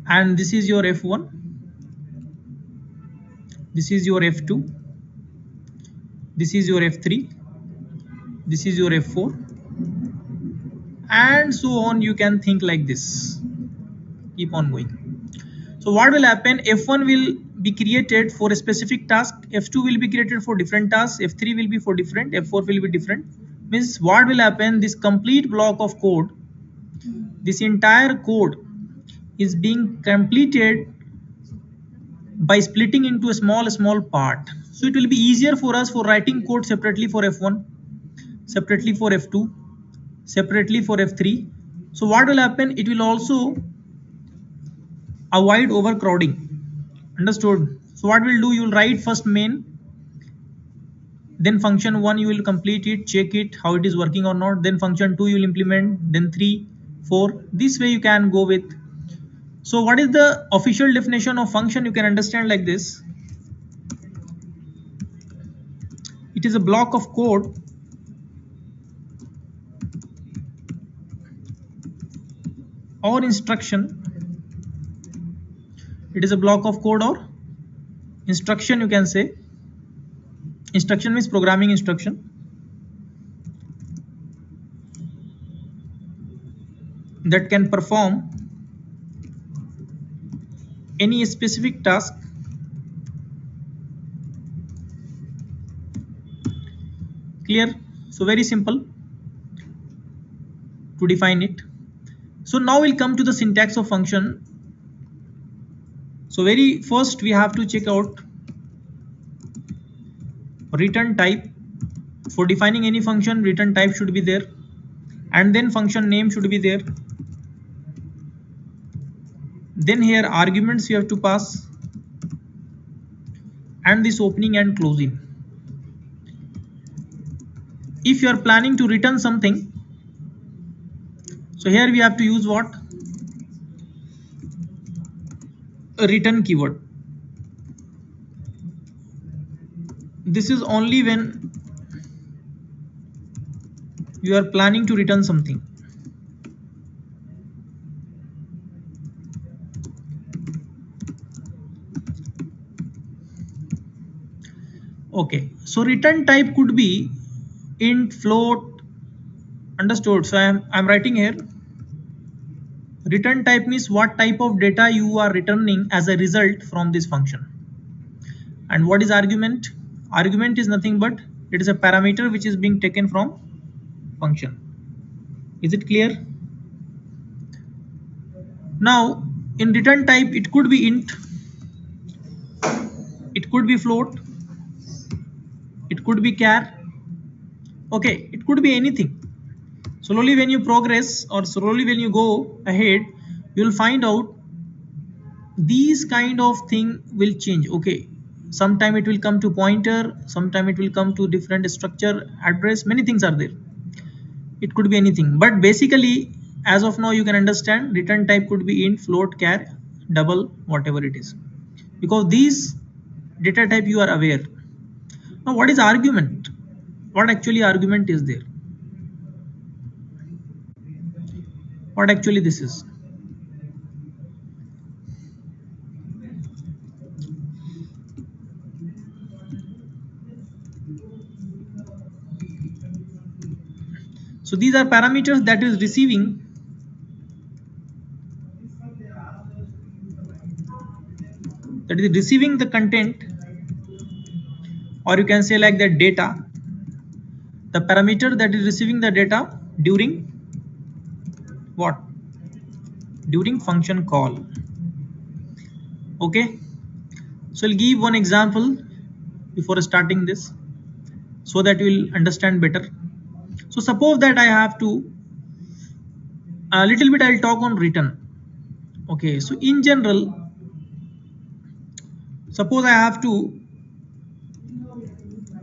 and this is your f1, this is your f2, this is your f3, this is your f4, and so on. You can think like this, keep on going. So what will happen, f1 will be created for a specific task, f2 will be created for different tasks, f3 will be for different, f4 will be different. Means what will happen, this complete block of code, this entire code is being completed by splitting into a small part. So it will be easier for us for writing code separately for f1, separately for f2, separately for f3. So what will happen, it will also avoid overcrowding. Understood? So what we'll do, you will write first main, then function 1 you will complete it, check it how it is working or not, then function 2 you will implement, then 3, 4. This way you can go with. So what is the official definition of function? You can understand like this. It is a block of code or instruction. It is a block of code or instruction, you can say. Instruction means programming instruction, that can perform any specific task. Clear? So very simple to define it. So now we'll come to the syntax of function. So very first we have to check out return type. For defining any function, return type should be there, and then function name should be there. Then here arguments you have to pass, and this opening and closing. If you are planning to return something, so here we have to use what? A return keyword. This is only when you are planning to return something. Okay, so return type could be int, float. Understood? So I'm writing here, return type means what type of data you are returning as a result from this function. And what is argument? Argument is nothing but it is a parameter which is being taken from function. Is it clear? Now in return type, it could be int, it could be float, it could be char. Okay, it could be anything. Slowly when you progress, or slowly when you go ahead, you will find out these kind of thing will change. Okay, sometime it will come to pointer, sometime it will come to different structure, address, many things are there. It could be anything, but basically as of now you can understand return type could be int, float, char, double, whatever it is, because these data type you are aware. Now what is argument? What actually argument is there? What actually this is? So these are parameters that is receiving the content, or you can say like that data, the parameter that is receiving the data during what? During function call. Okay, so I'll give one example before starting this so that you will understand better. So suppose that I have to a little bit I'll talk on return. Okay, so in general, suppose I have to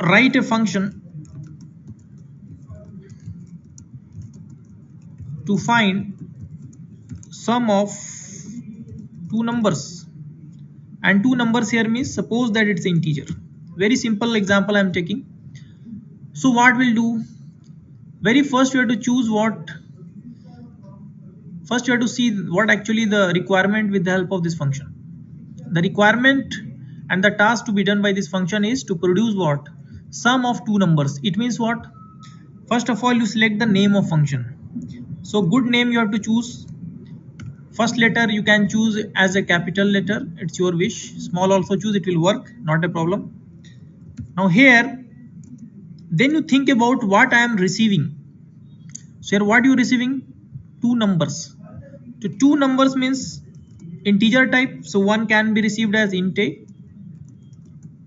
write a function to find sum of two numbers, and two numbers here means suppose that it's integer. Very simple example I'm taking. So what we'll do, very first we have to choose what First you have to see what actually the requirement with the help of this function. The requirement and the task to be done by this function is to produce what? Sum of two numbers. It means what? First of all, you select the name of function. So good name you have to choose. First letter you can choose as a capital letter, it's your wish. Small also choose, it will work, not a problem. Now here, then you think about what I am receiving. So here what you receiving? Two numbers. So two numbers means integer type. So one can be received as int a,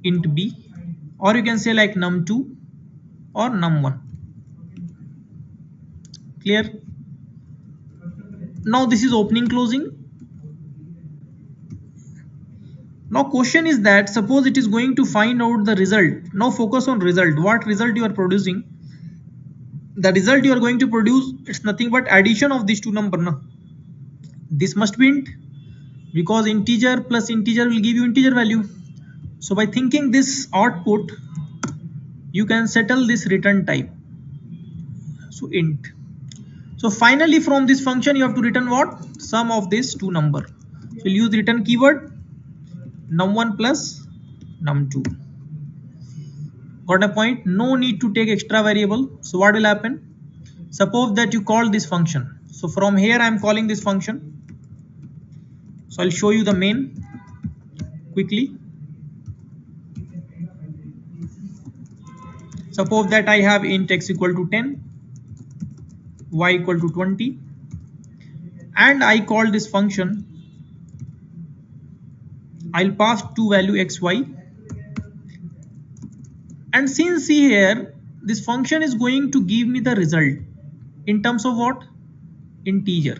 int b, or you can say like num2 or num1. Clear? Now this is opening closing. Now question is that suppose it is going to find out the result. Now focus on result. What result you are producing? The result you are going to produce, it's nothing but addition of these two numbers. No? This must be int, because integer plus integer will give you integer value. So by thinking this output, you can settle this return type. So int. So finally from this function you have to return what? Sum of these two number. So we'll use the return keyword num1 plus num2. Got a point? No need to take extra variable. So what will happen? Suppose that you call this function. So from here I am calling this function. So I'll show you the main quickly. Suppose that I have int x equal to 10, y equal to 20, and I call this function. I'll pass two value x, y, and since see here this function is going to give me the result in terms of what? Integer.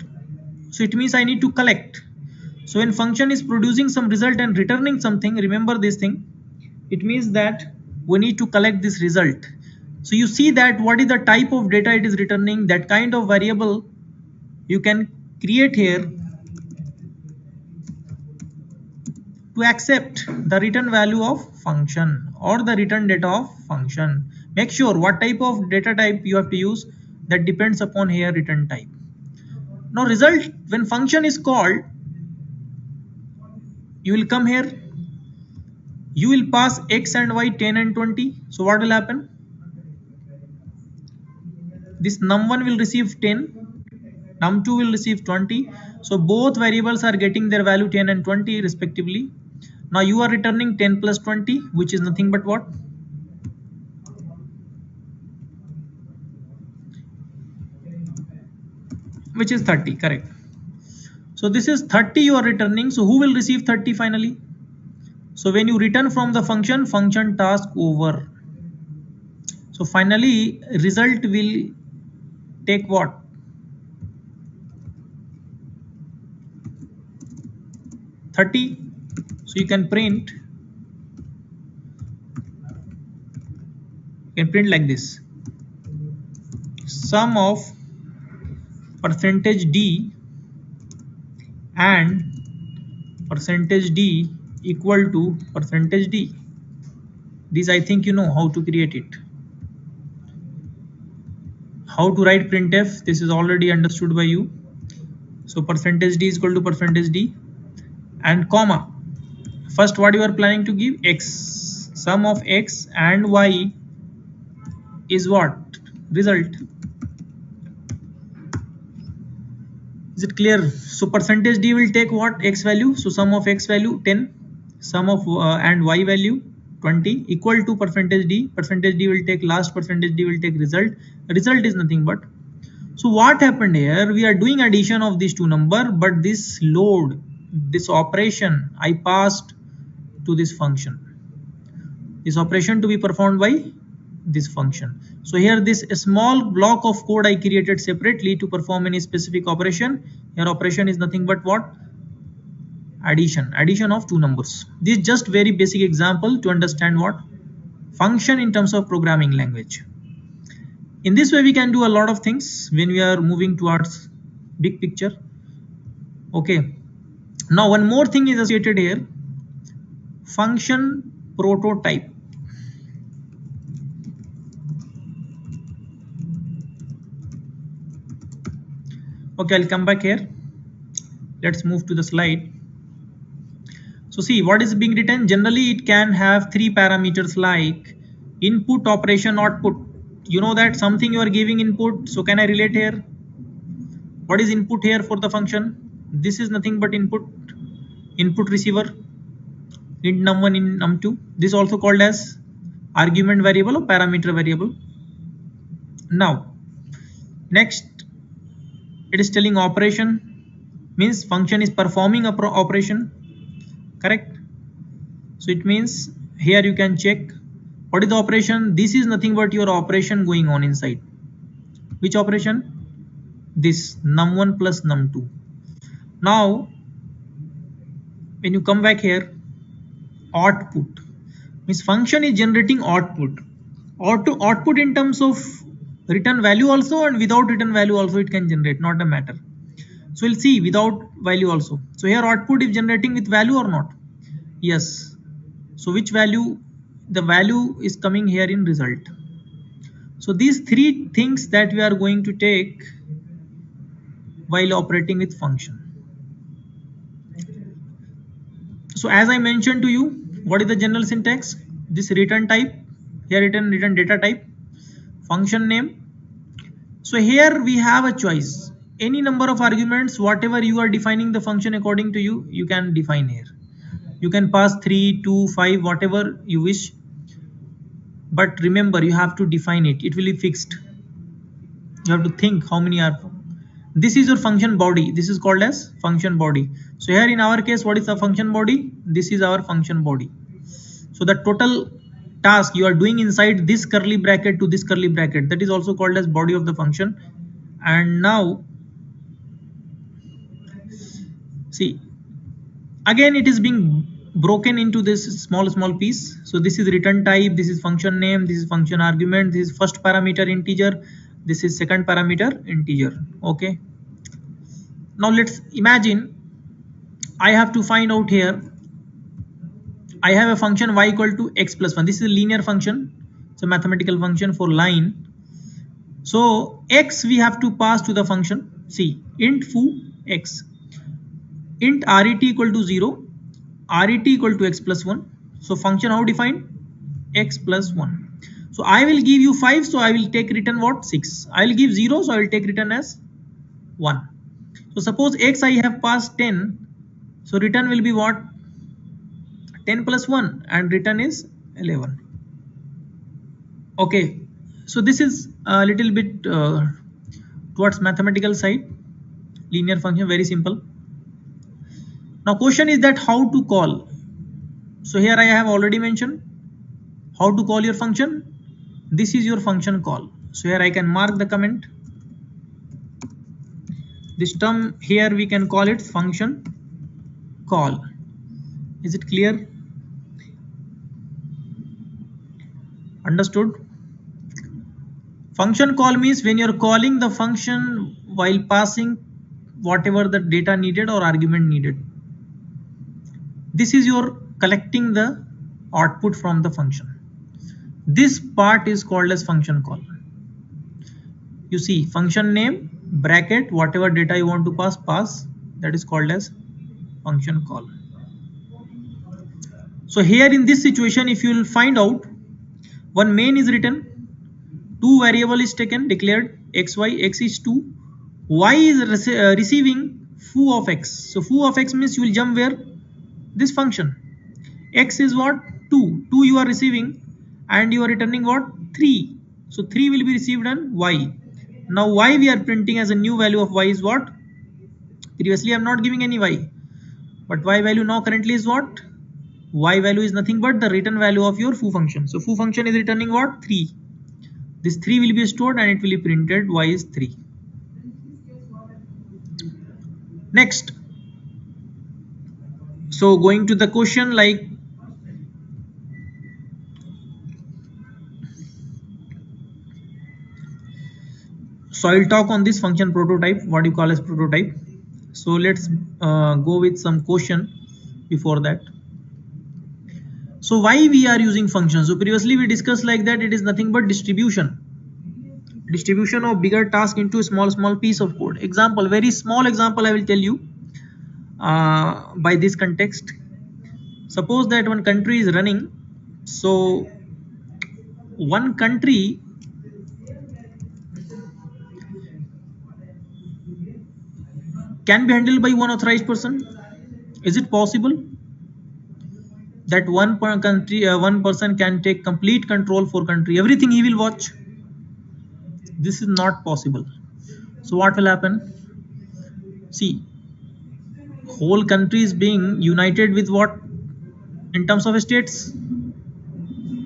So it means I need to collect. So when function is producing some result and returning something, remember this thing, it means that we need to collect this result. So you see that what is the type of data it is returning, that kind of variable you can create here to accept the return value of function or the return data of function. Make sure what type of data type you have to use, that depends upon here return type. Now result, when function is called, you will come here, you will pass x and y 10 and 20. So what will happen? This num1 will receive 10, num2 will receive 20. So both variables are getting their value 10 and 20 respectively. Now you are returning 10 plus 20, which is nothing but what? Which is 30, correct. So this is 30 you are returning. So who will receive 30 finally? So when you return from the function task over. So finally result will take what? 30. So you can print like this, sum of percentage d and percentage d equal to percentage d. This I think you know how to create it. How to write printf, this is already understood by you. So percentage d is equal to percentage d and comma. First what you are planning to give? X. Sum of x and y is what? Result. Is it clear? So percentage d will take what? X value. So sum of x value 10, sum of and y value 20 equal to percentage d. Percentage d will take last, percentage d will take result. Result is nothing but. So what happened here? We are doing addition of these two numbers, but this load, this operation I passed to this function. This operation to be performed by this function. So here this small block of code I created separately to perform any specific operation. Here operation is nothing but what? Addition of two numbers. This is just very basic example to understand what? Function in terms of programming language. In this way we can do a lot of things when we are moving towards big picture. Okay. Now one more thing is associated here. Function prototype. Okay, I'll come back here. Let's move to the slide. So see what is being written. Generally it can have three parameters like input, operation, output. You know that something you are giving input. So can I relate here? What is input here for the function? This is nothing but input receiver, int num1, int num2. This is also called as argument variable or parameter variable. Now next it is telling operation, means function is performing a operation, correct? So it means here you can check what is the operation. This is nothing but your operation going on inside. Which operation? This num1 plus num2. Now when you come back here, output means function is generating output. Output in terms of return value also, and without return value also it can generate, not a matter. So we'll see without value also. So here output is generating with value or not? Yes. So which value? The value is coming here in result. So these three things that we are going to take while operating with function. So as I mentioned to you, what is the general syntax? This return type, here return data type, function name. So here we have a choice. Any number of arguments, whatever you are defining the function according to you, you can define here. You can pass 3, 2, 5, whatever you wish. But remember, you have to define it. It will be fixed. You have to think how many are. This is your function body. This is called as function body. So here in our case, what is the function body? This is our function body. So the total task you are doing inside this curly bracket to this curly bracket, that is also called as body of the function. And now see, again it is being broken into this small piece. So this is return type, this is function name, this is function argument, this is first parameter integer, this is second parameter integer. Okay, now let's imagine I have to find out here. I have a function y equal to x plus 1. This is a linear function. It's a mathematical function for line. So x we have to pass to the function. See, int foo x, int ret equal to 0, ret equal to x plus 1. So function how defined? X plus 1. So I will give you 5, so I will take return what? 6. I will give 0, so I will take return as 1. So suppose x I have passed 10, so return will be what? 10 plus 1, and return is 11. Okay, so this is a little bit towards mathematical side. Linear function, very simple. Now question is that how to call. So here I have already mentioned how to call your function. This is your function call. So here I can mark the comment. This term here we can call it function call. Is it clear? Understood? Function call means when you're calling the function while passing whatever the data needed or argument needed. This is your collecting the output from the function. This part is called as function call. You see, function name, bracket, whatever data you want to pass, that is called as function call. So here in this situation, if you will find out, one main is written, two variable is taken, declared xy, x is 2, y is receiving foo of x. So foo of x means you will jump where? This function. X is what? 2 you are receiving, and you are returning what? 3. So 3 will be received on y. Now y we are printing as a new value of y is what? Previously I am not giving any y, but y value now currently is what? Y value is nothing but the return value of your foo function. So foo function is returning what? 3. This 3 will be stored and it will be printed y is 3. Next, so going to the question, like so I'll talk on this function prototype, what you call as prototype. So let's go with some question before that. So why we are using functions? So previously we discussed like that it is nothing but distribution. distribution of bigger task into a small piece of code. Example, very small example I will tell you by this context. Suppose that one country is running, so one country can be handled by one authorized person. Is it possible that one person can take complete control for country, everything he will watch? This is not possible. So what will happen? See, whole country is being united with what in terms of states.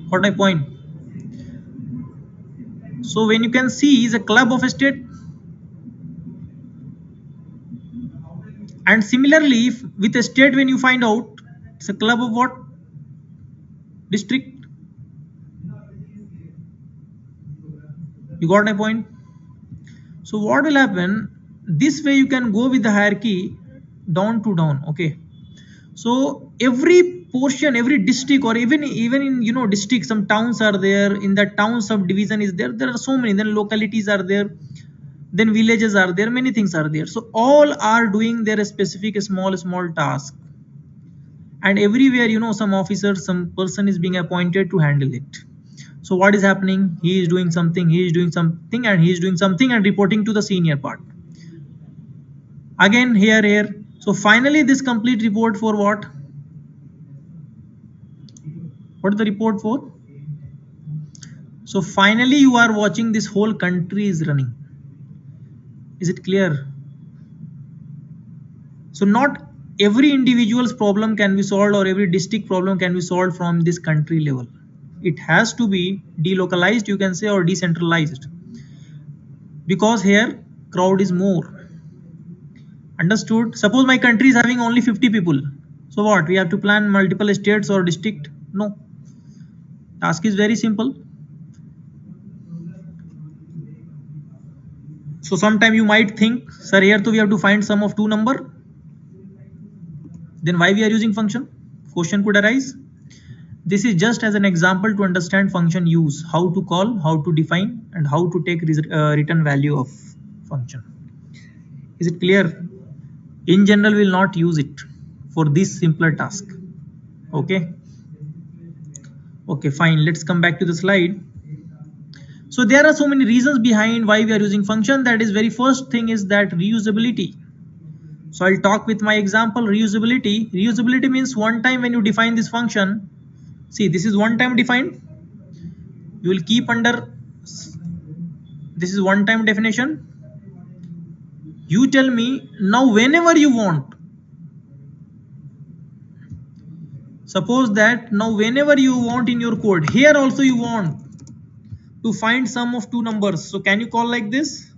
What my point? So when you can see is a club of a state, and similarly with a state, when you find out it's a club of what? District. You got my point? So what will happen? This way you can go with the hierarchy down to down. Okay, so every portion, every district, or even in district, some towns are there. In that town, subdivision is there. There are so many. Then localities are there. Then villages are there. Many things are there. So all are doing their specific small task, and everywhere some officer, some person is being appointed to handle it. So what is happening? He is doing something, he is doing something, and he is doing something and reporting to the senior part. Again here. So finally this complete report for what? What is the report for? So finally you are watching this whole country is running. Is it clear? So not every individual's problem can be solved, or every district problem can be solved from this country level. It has to be delocalized, you can say, or decentralized, because here crowd is more. Understood? Suppose my country is having only 50 people. So what? We have to plan multiple states or district? No. Task is very simple. So sometime you might think, sir, here too we have to find sum of two number. Then why we are using function? Question could arise. This is just as an example to understand function use, how to call, how to define, and how to take return value of function. Is it clear? In general, we will not use it for this simpler task. Okay, fine. Let's come back to the slide. So there are so many reasons behind why we are using function. That is, very first thing is that reusability. So I'll talk with my example. Reusability means one time when you define this function, see, this is one time defined, you will keep under, this is one time definition. You tell me now whenever you want, suppose that now whenever you want in your code, here also you want to find sum of two numbers. So can you call like this?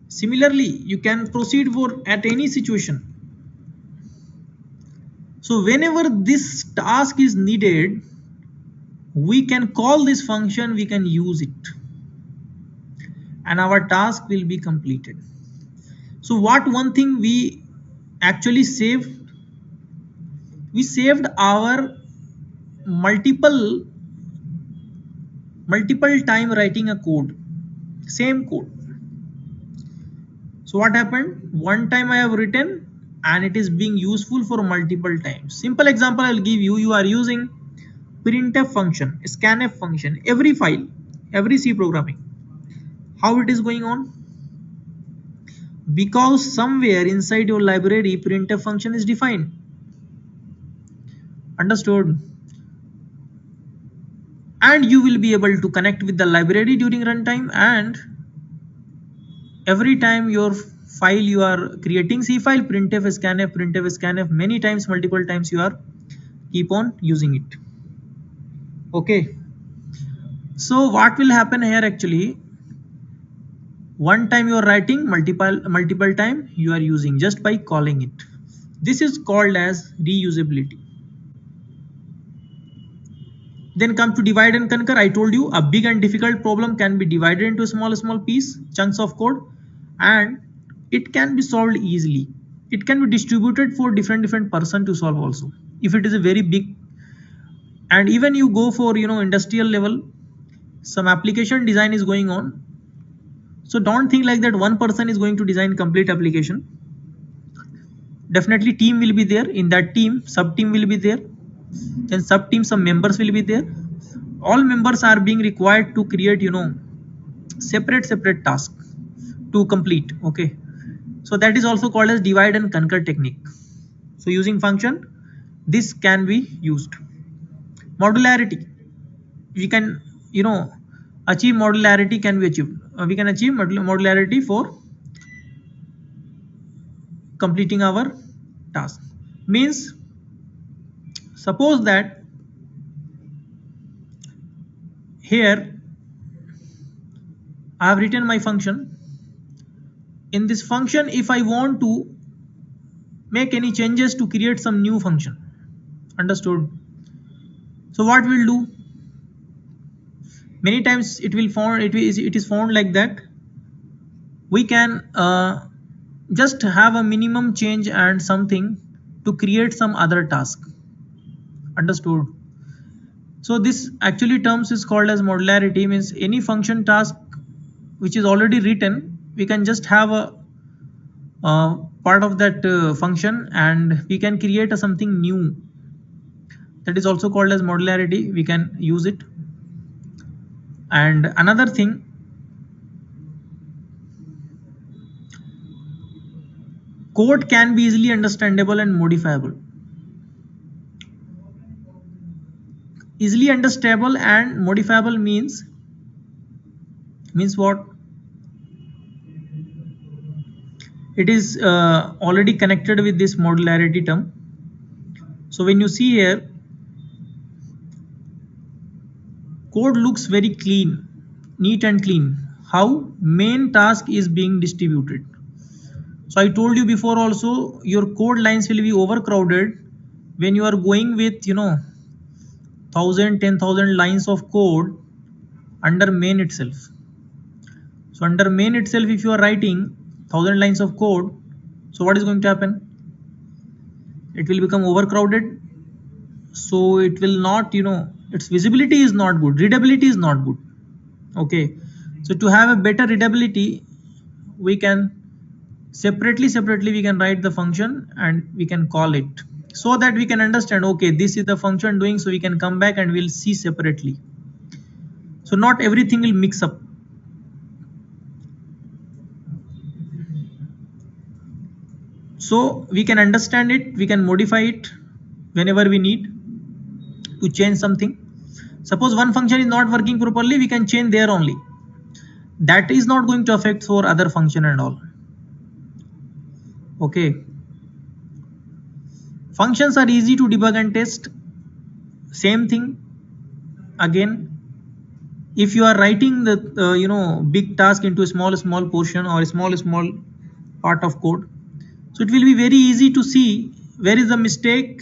Similarly, you can proceed for at any situation. So whenever this task is needed, we can call this function, we can use it, and our task will be completed. So what one thing we actually saved? We saved our multiple time writing a code, same code. So what happened? One time I have written, and it is being useful for multiple times. Simple example I'll give you. You are using printf function, scanf function, every file, every C programming. How it is going on? Because somewhere inside your library printf function is defined. Understood? And you will be able to connect with the library during runtime, and every time your file you are creating C file, printf scanf, many times, multiple times you are keep on using it. Okay, so what will happen here? Actually, one time you are writing, multiple time you are using just by calling it. This is called as reusability. Then come to divide and conquer. I told you a big and difficult problem can be divided into small piece, chunks of code, and it can be solved easily. it can be distributed for different person to solve also, if it is a very big. And even you go for industrial level, some application design is going on. So don't think like that one person is going to design complete application. Definitely team will be there. In that team, sub team will be there. Then sub team, some members will be there. All members are being required to create separate task to complete. Okay, so that is also called as divide and conquer technique. So using function, this can be used. Modularity, we can achieve modularity, can be achieved. We can achieve modularity for completing our task. Means suppose that here I have written my function. In this function, if I want to make any changes to create some new function, understood? So what we'll do, many times it is found like that we can just have a minimum change and something to create some other task, understood? So this actually terms is called as modularity. Means any function task which is already written, we can just have a part of that function and we can create something new. That is also called as modularity. We can use it. And another thing, code can be easily understandable and modifiable. Easily understandable and modifiable means what? It is already connected with this modularity term. So when you see here, code looks very clean, neat and clean. How main task is being distributed. So I told you before also, your code lines will be overcrowded when you are going with 1000 10,000 lines of code under main itself. So under main itself, if you are writing 1000 lines of code, so what is going to happen? It will become overcrowded. So it will not, its visibility is not good, readability is not good. Okay, so to have a better readability, we can separately we can write the function and we can call it, so that we can understand, okay, this is the function doing, so we can come back and we'll see separately. So not everything will mix up. So we can understand it, we can modify it whenever we need to change something. Suppose one function is not working properly, we can change there only. That is not going to affect for other function and all. Okay. Functions are easy to debug and test. Same thing again. If you are writing the big task into a small portion or a small part of code, so it will be very easy to see where is the mistake,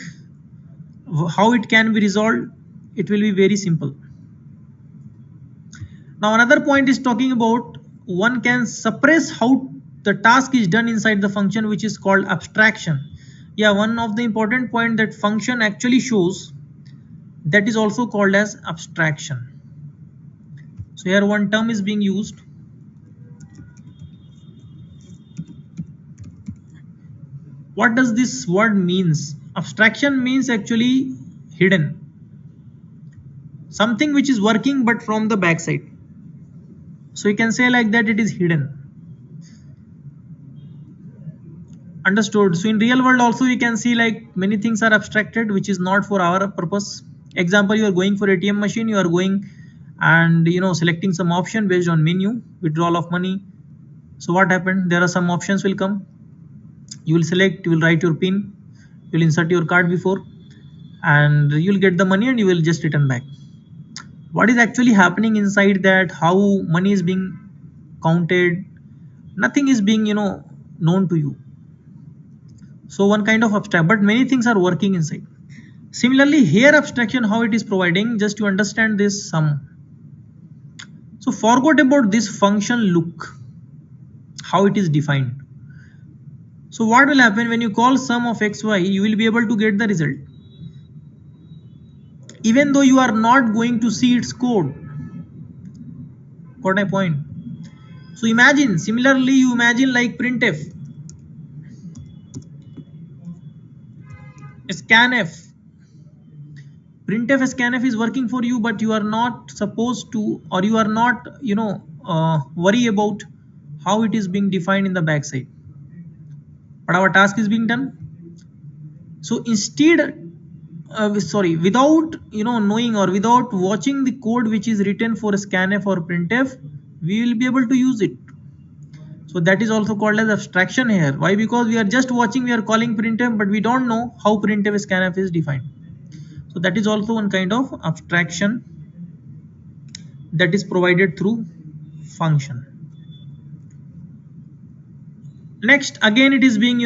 how it can be resolved. It will be very simple. Now another point is talking about one can suppress how the task is done inside the function, which is called abstraction. Yeah, one of the important point that function actually shows, that is also called as abstraction. So here one term is being used. What does this word means? Abstraction means actually hidden, something which is working but from the backside. So you can say like that, it is hidden. Understood? So in real world also we can see like many things are abstracted which is not for our purpose. Example, you are going for ATM machine, you are going and selecting some option based on menu, withdrawal of money. So what happened? There are some options will come. You will select, you will write your PIN, you will insert your card before, and you will get the money and you will just return back. What is actually happening inside that, how money is being counted, nothing is being known to you. So one kind of abstract, but many things are working inside. Similarly here, abstraction, how it is providing, just to understand this sum. So forgot about this function look, how it is defined. So what will happen when you call sum of xy? You will be able to get the result even though you are not going to see its code. Got my point? So imagine, similarly, you imagine like printf, scanf. Printf scanf is working for you, but you are not supposed to, or you are not, worry about how it is being defined in the backside. But our task is being done. So instead, without knowing or without watching the code which is written for scanf or printf, we will be able to use it. So that is also called as abstraction here. Why? Because we are just watching, we are calling printf, but we don't know how printf scanf is defined. So that is also one kind of abstraction that is provided through function. Next, again, it is being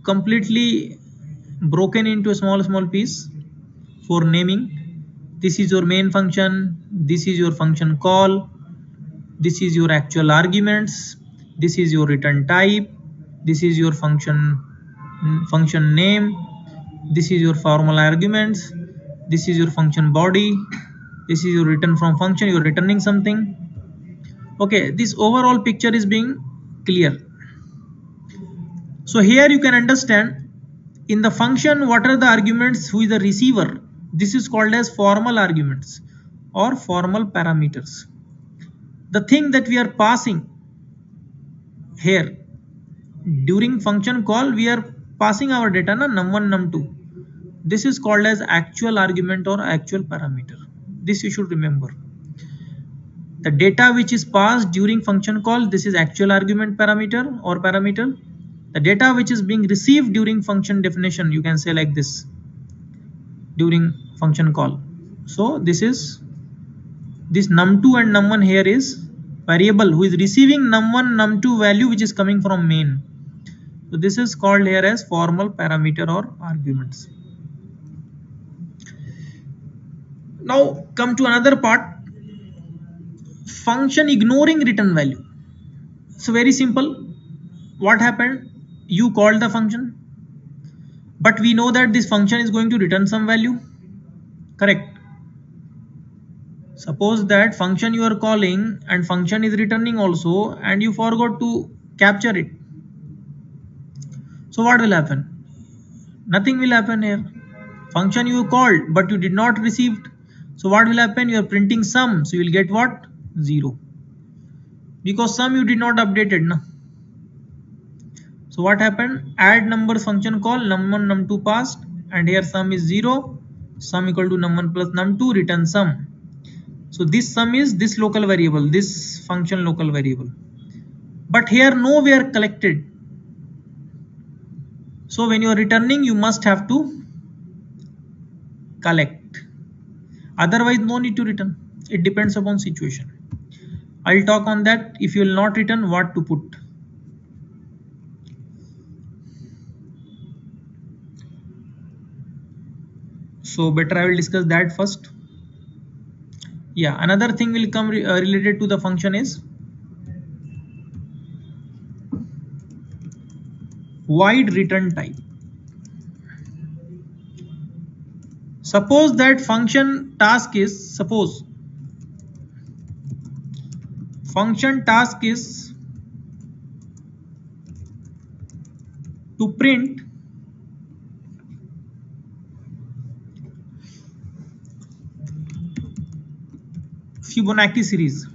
completely broken into a small piece for naming. This is your main function, this is your function call, this is your actual arguments, this is your return type, this is your function name, this is your formal arguments, this is your function body, this is your return from function, you're returning something. Okay, this overall picture is being clear. So here you can understand in the function what are the arguments, who is the receiver. This is called as formal arguments or formal parameters. The thing that we are passing here during function call, we are passing our data na num1 num2. This is called as actual argument or actual parameter. This you should remember. The data which is passed during function call, this is actual argument parameter or parameter. The data which is being received during function definition, you can say like this, during function call. So this num2 and num1 here is variable who is receiving num1 num2 value which is coming from main. So this is called here as formal parameter or arguments. Now come to another part, function ignoring return value. So very simple. What happened? You called the function, but we know that this function is going to return some value. Correct. Suppose that function you are calling and function is returning also, and you forgot to capture it. So what will happen? Nothing will happen here. Function you called, but you did not receive. So what will happen? You are printing sum. So you will get what? 0. Because sum you did not update it. Na? So what happened? Add numbers function call, num1 num2 passed, and here sum is 0. Sum equal to num1 plus num2, return sum. So this sum is this local variable, this function local variable. But here nowhere collected. So when you are returning, you must have to collect. Otherwise, no need to return. It depends upon situation. I'll talk on that. If you will not return, what to put. So better I will discuss that first. Yeah, another thing will come related to the function is void return type. Suppose that function task is, to print Fibonacci series.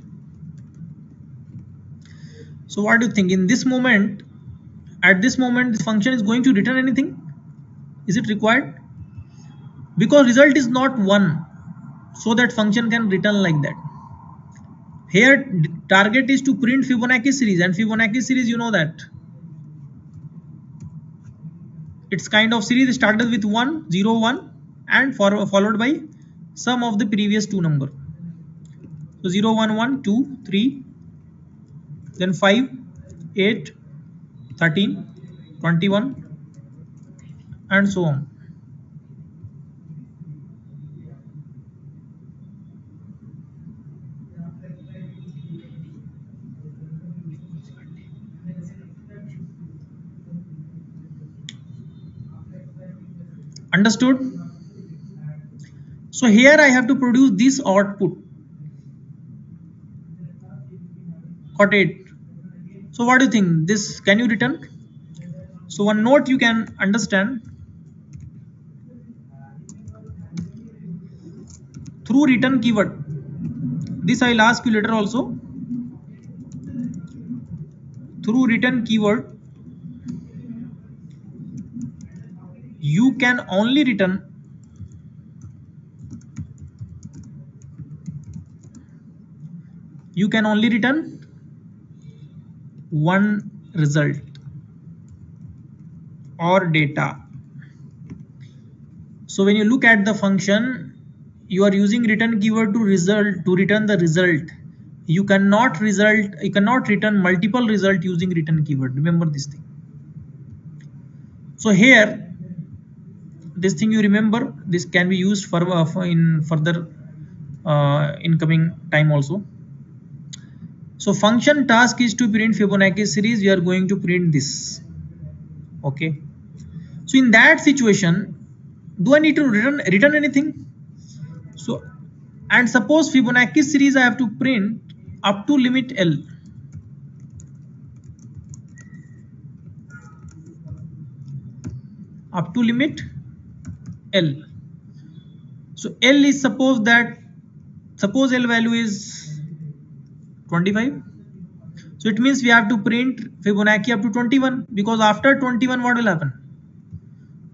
So what do you think in this moment? At this moment, this function is going to return anything? Is it required? Because result is not 1, so that function can return like that. Here target is to print Fibonacci series, and Fibonacci series, you know that it's kind of series started with 1 0 1 and followed by sum of the previous two number. So 0 1 1 2 3, then 5 8 13 21 and so on. Understood? So here I have to produce this output. Got it? So what do you think? This can you return? So one note you can understand, through return keyword. This I will ask you later also. Through return keyword, you can only return one result or data. So when you look at the function, you are using return keyword to return the result. You cannot return multiple result using return keyword. Remember this thing. So here, this thing you remember, this can be used for in further incoming time also. So function task is to print Fibonacci series. We are going to print this. Okay. So in that situation, do I need to return anything? So, and suppose Fibonacci series I have to print up to limit L. Up to limit L. So L is suppose L value is 25. So it means we have to print Fibonacci up to 21, because after 21 what will happen?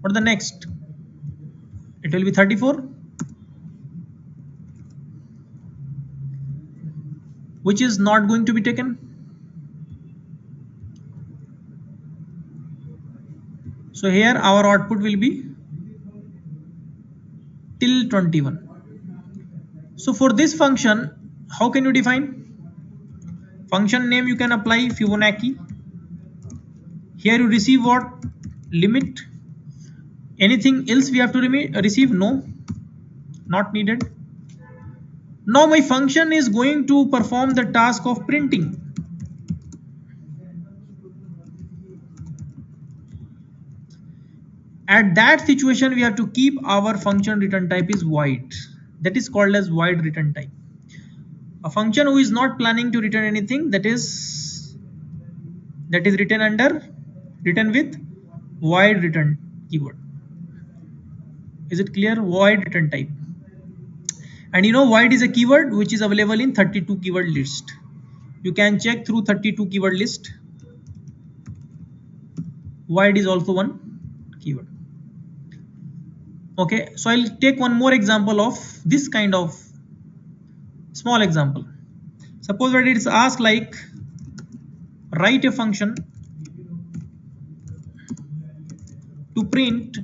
What the next? It will be 34, which is not going to be taken. So here our output will be till 21. So for this function, how can you define? Function name you can apply Fibonacci. Here you receive what? Limit. Anything else we have to receive? No, not needed. Now my function is going to perform the task of printing. At that situation, we have to keep our function return type is void. That is called as void return type. A function who is not planning to return anything, that is written with void return keyword. Is it clear? Void return type. And you know, void is a keyword which is available in 32 keyword list. You can check through 32 keyword list. Void is also one keyword. Okay, so I'll take one more example of this kind of small example. Suppose that it's asked like, write a function to print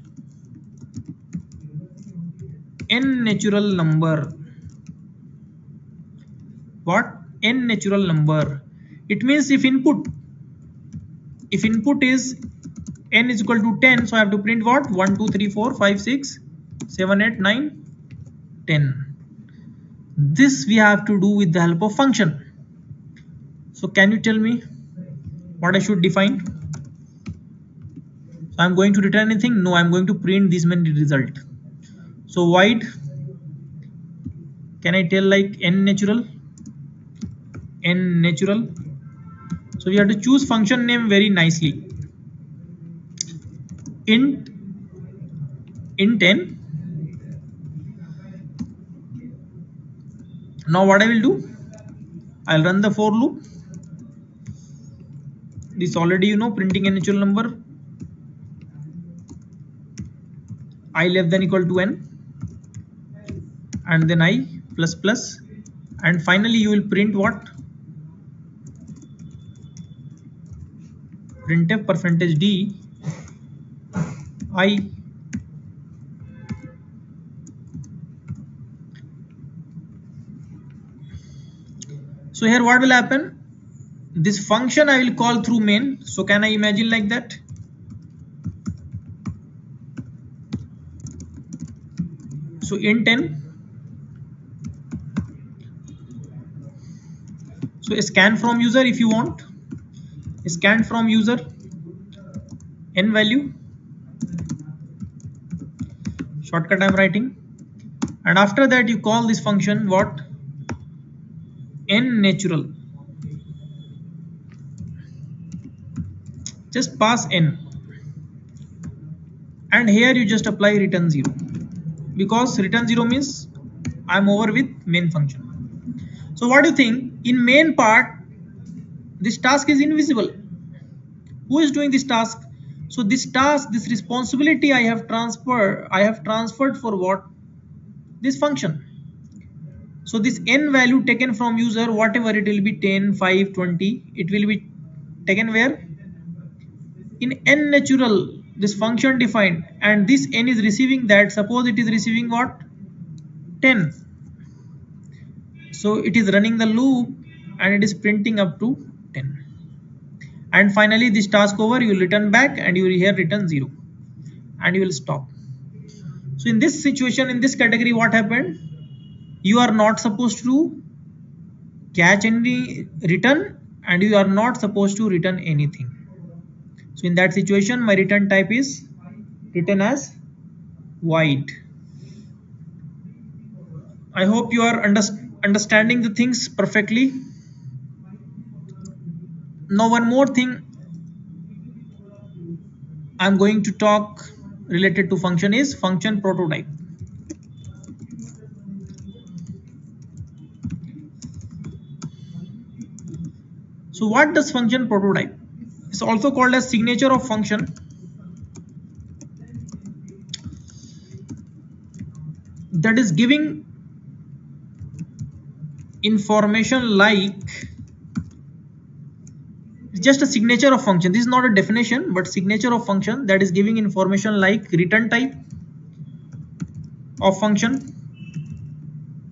n natural number. What? N natural number. It means if input is n is equal to 10, so I have to print what? 1 2 3 4 5 6 7 8 9 10. This we have to do with the help of function. So can you tell me what I should define? So I'm going to return anything? No, I'm going to print this many result. So void, can I tell like n natural? So we have to choose function name very nicely. int n. Now what I will do, I'll run the for loop. This already you know, printing a natural number, I less than equal to n, and then I plus plus, and finally you will print what? Printf %d I. So here what will happen? This function I will call through main. So can I imagine like that? So int n. So scan from user if you want. Scan from user n value. shortcut I'm writing, and after that you call this function what? N natural. Just pass n, and here you just apply return 0, because return 0 means I'm over with main function. So what do you think? In main part, this task is invisible. Who is doing this task? So this task, this responsibility I have transferred for what? This function. So this n value taken from user, whatever it will be, 10, 5, 20, it will be taken where? In n natural, this function defined, and this n is receiving that. Suppose it is receiving what? 10. So it is running the loop and it is printing up to 10. And finally this task over, you will return back and you will here return 0 and you will stop. So in this situation, in this category, what happened? You are not supposed to catch any return and you are not supposed to return anything. So in that situation, my return type is written as void. I hope you are understanding the things perfectly. Now one more thing I'm going to talk related to function is function prototype. So what does function prototype? It's also called as signature of function. That is giving information like, just a signature of function. This is not a definition, but signature of function that is giving information like return type of function,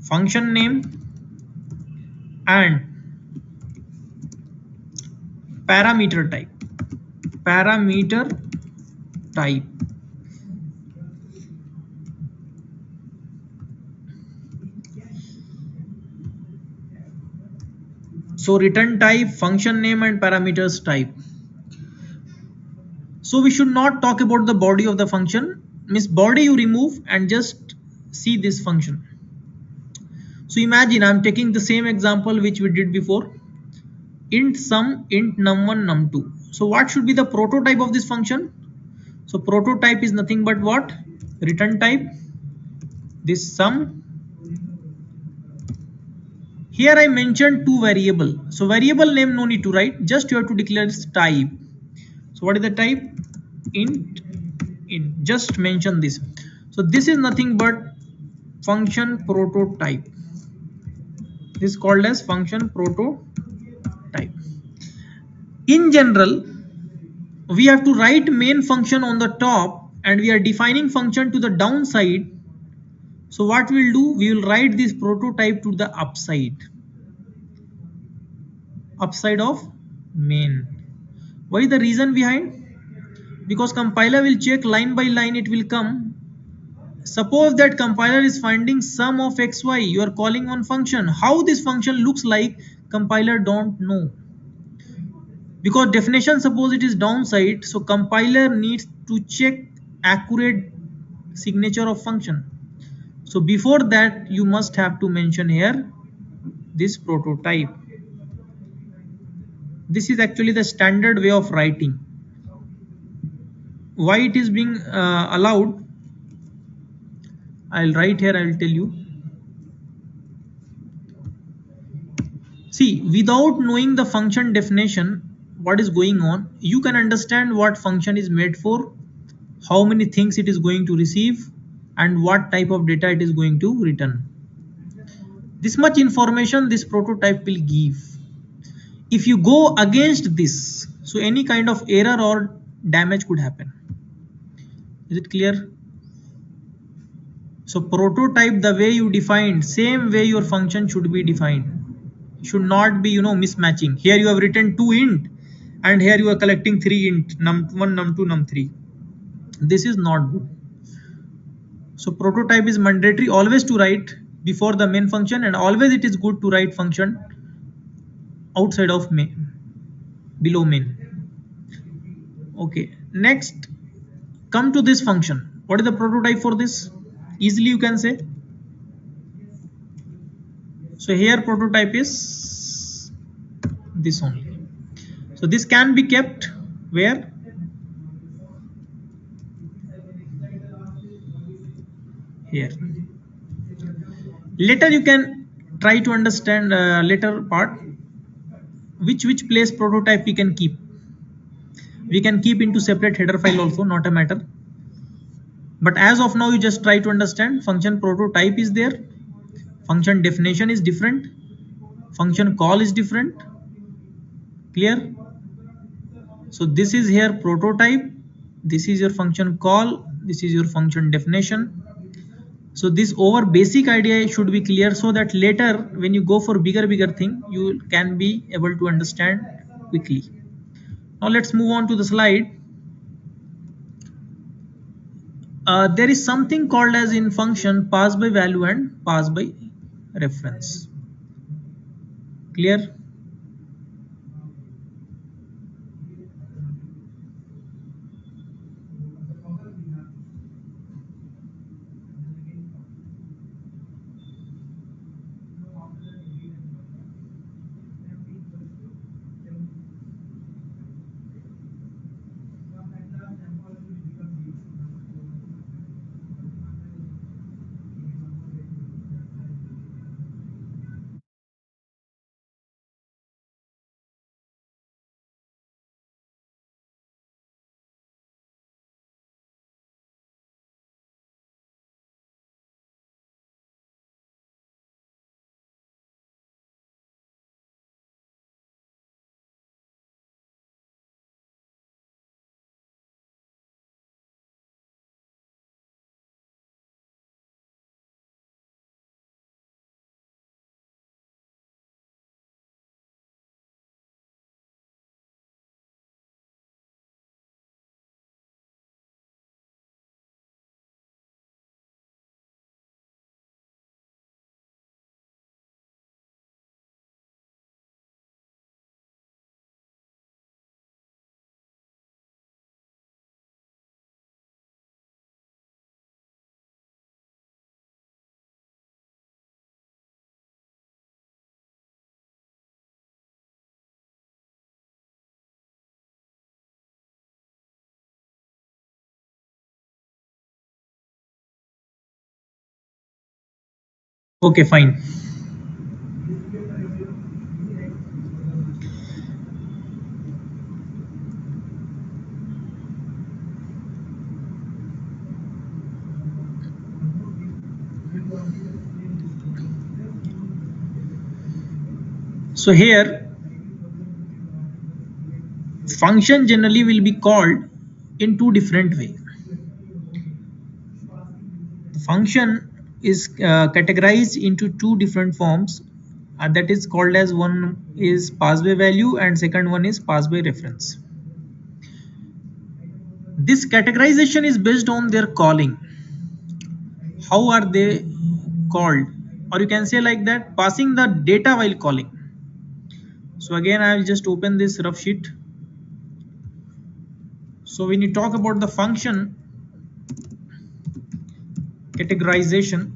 function name, and parameter type. So return type, function name, and parameters type. So we should not talk about the body of the function. Means body you remove and just see this function. So imagine I'm taking the same example which we did before. Int sum, int num1, num2. So what should be the prototype of this function? So prototype is nothing but what? Return type, this sum. Here I mentioned two variable. So variable name no need to write, just you have to declare this type. So what is the type? Int. Just mention this. So this is nothing but function prototype. This is called as function prototype. In general, we have to write main function on the top and we are defining function to the downside. So what we'll do, we will write this prototype to the upside of main. What is the reason behind? Because compiler will check line by line, it will come. Suppose that compiler is finding sum of xy, you are calling one function. How this function looks like, compiler don't know. Because definition, suppose it is downside, so compiler needs to check accurate signature of function. So before that you must have to mention here this prototype. This is actually the standard way of writing. Why it is being allowed, I'll write here, I'll tell you. See, without knowing the function definition, what is going on, you can understand what function is made for, how many things it is going to receive, and what type of data it is going to return. This much information this prototype will give. If you go against this, so any kind of error or damage could happen. Is it clear? So prototype, the way you defined, same way your function should be defined. Should not be, mismatching. Here you have written 2 int and here you are collecting 3 int, num1, num2, num3. This is not good. So prototype is mandatory always to write before the main function, and always it is good to write function outside of main, below main. Okay, next come to this function. What is the prototype for this? easily you can say. So here prototype is this only. So this can be kept where? Here. Later you can try to understand later part which place prototype we can keep. We can keep into separate header file also, not a matter. But as of now you just try to understand function prototype is there, function definition is different, function call is different. Clear? So this is here prototype, this is your function call, this is your function definition. So this over basic idea should be clear, so that later when you go for bigger thing you can be able to understand quickly. Now let's move on to the slide. There is something called as in function pass by value and pass by reference. Clear? Okay, fine. So here function generally will be called in two different ways. The function is categorized into two different forms, that is called as, one is pass by value and second one is pass by reference. This categorization is based on their calling. How are they called? Or you can say like that, passing the data while calling. So again I will just open this rough sheet. So when you talk about the function categorization,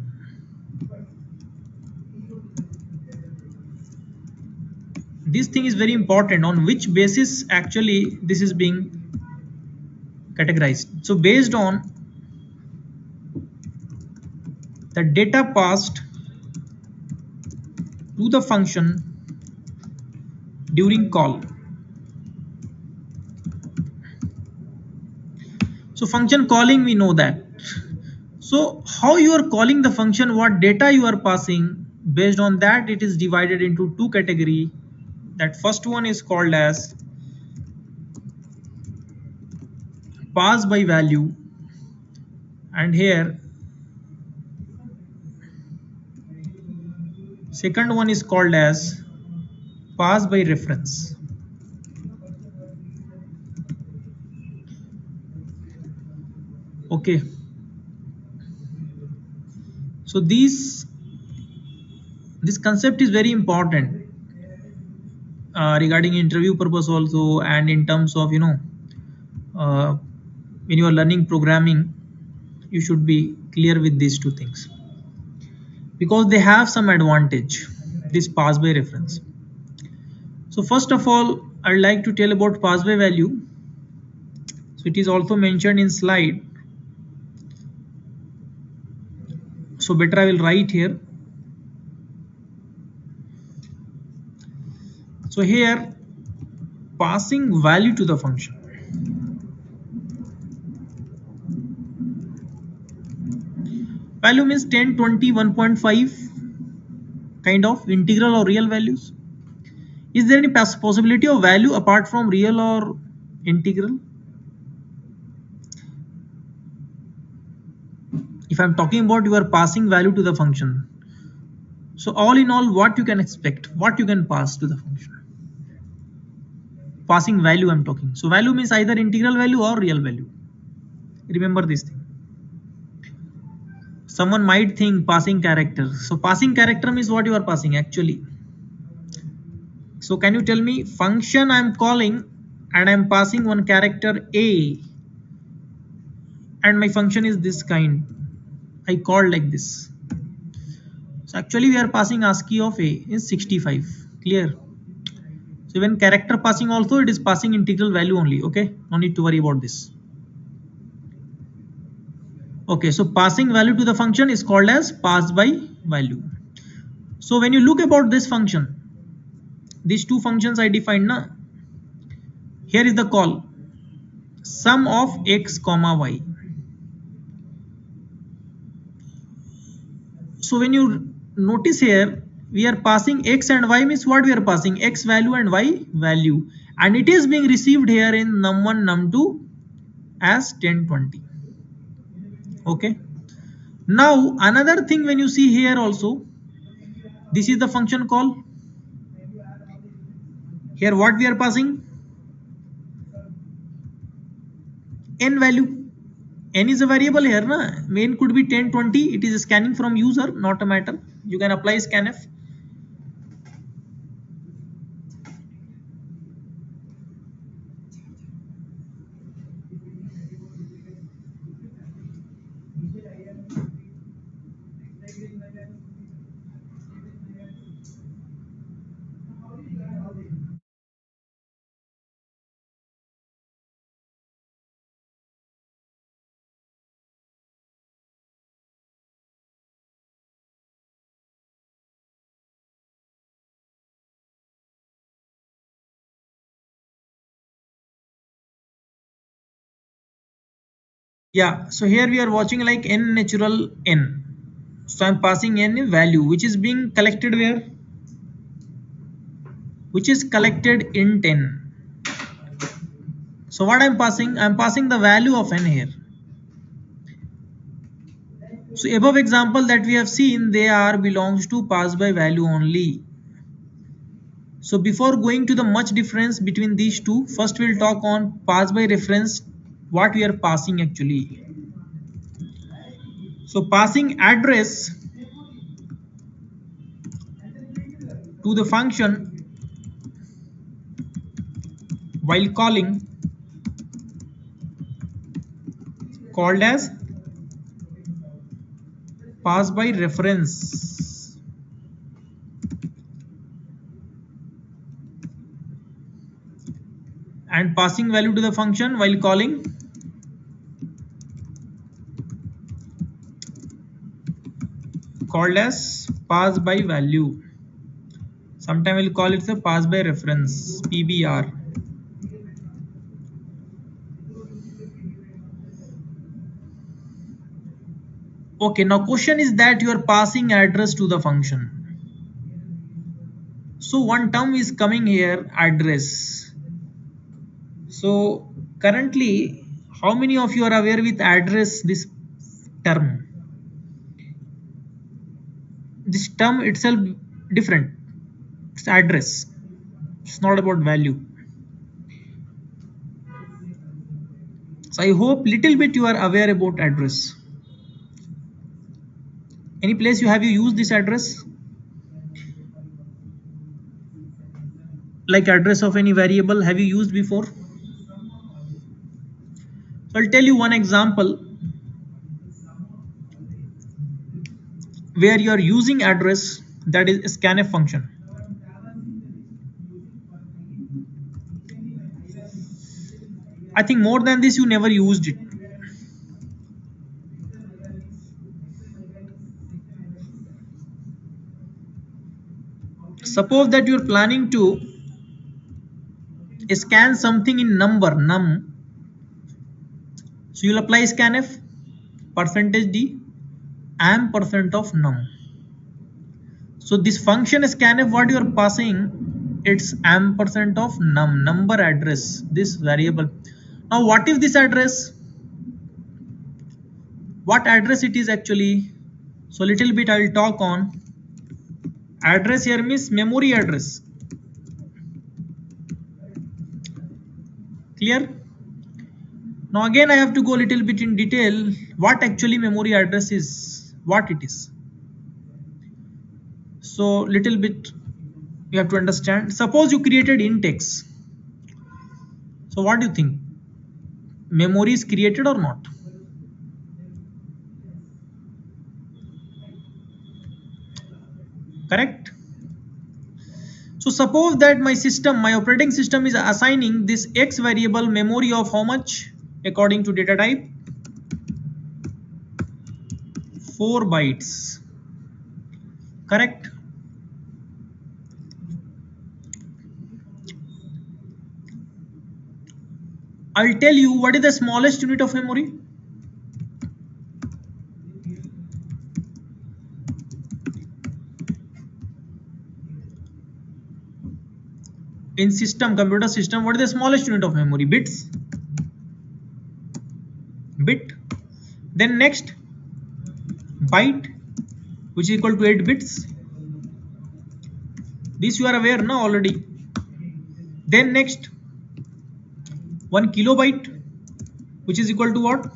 this thing is very important, on which basis actually this is being categorized. So based on the data passed to the function during call. So function calling, we know that. So how you are calling the function, what data you are passing, based on that it is divided into two category. That first one is called as pass by value, and here second one is called as pass by reference. Okay, so this concept is very important regarding interview purpose also, and in terms of uh, when you are learning programming you should be clear with these two things, because they have some advantage, this pass by reference. So first of all, I'd like to tell about pass by value. So it is also mentioned in slide, so better I will write here. So here, passing value to the function. Value means 10, 20, 1.5 kind of integral or real values. Is there any possibility of value apart from real or integral? If I'm talking about you are passing value to the function, so all in all, what you can expect, what you can pass to the function? Passing value I'm talking. So value means either integral value or real value. Remember this thing. Someone might think passing character. So passing character means what you are passing actually. So can you tell me, function I'm calling and I'm passing one character a, and my function is this kind. I called like this. So actually we are passing ASCII of a is 65. Clear? So when character passing also, it is passing integral value only. Okay, no need to worry about this. Okay, so passing value to the function is called as pass by value. So when you look about this function, these two functions I defined na, here is the call sum of x comma y. So when you notice here, we are passing x and y means what we are passing, x value and y value, and it is being received here in num1 num2 as 10 20. Okay, now another thing, when you see here also, this is the function call. Here what we are passing, n value. N is a variable here na, main could be 10 20. It is scanning from user, not a matter, you can apply scanf. Yeah, so here we are watching like n natural n. So I'm passing n value, which is being collected where, which is collected in 10. So what I'm passing the value of n here. So above example that we have seen, they are belongs to pass by value only. So before going to the much difference between these two, first we'll talk on pass by reference, what we are passing actually. So passing address to the function while calling, called as pass by reference. And passing value to the function while calling, called as pass by value. Sometime we'll call it the pass by reference, PBR. Okay, now question is that you are passing address to the function. So one term is coming here, address. So currently, how many of you are aware with address, this term? This term itself different. It's address. It's not about value. So I hope little bit you are aware about address. Any place you used this address? Like address of any variable, have you used before? So I'll tell you one example. where you are using address, that is scanf function. I think more than this you never used it. Suppose that you're planning to scan something in number num, so you'll apply scanf percentage d %, of num. So this function scanf, what you are passing, it's %, of num, number address, this variable. Now what if this address, what address it is actually? So little bit I'll talk on address. Here means memory address. Clear? Now again I have to go a little bit in detail what actually memory address is, what it is. So little bit you have to understand. Suppose you created int x. So what do you think? Memory is created or not? Correct? So suppose that my system, my operating system is assigning this x variable memory of how much according to data type? 4 bytes. Correct? I'll tell you what is the smallest unit of memory. In system, computer system, what is the smallest unit of memory? Bits. Bit. Then next byte, which is equal to 8 bits. This you are aware now already. Then next 1 kilobyte, which is equal to what?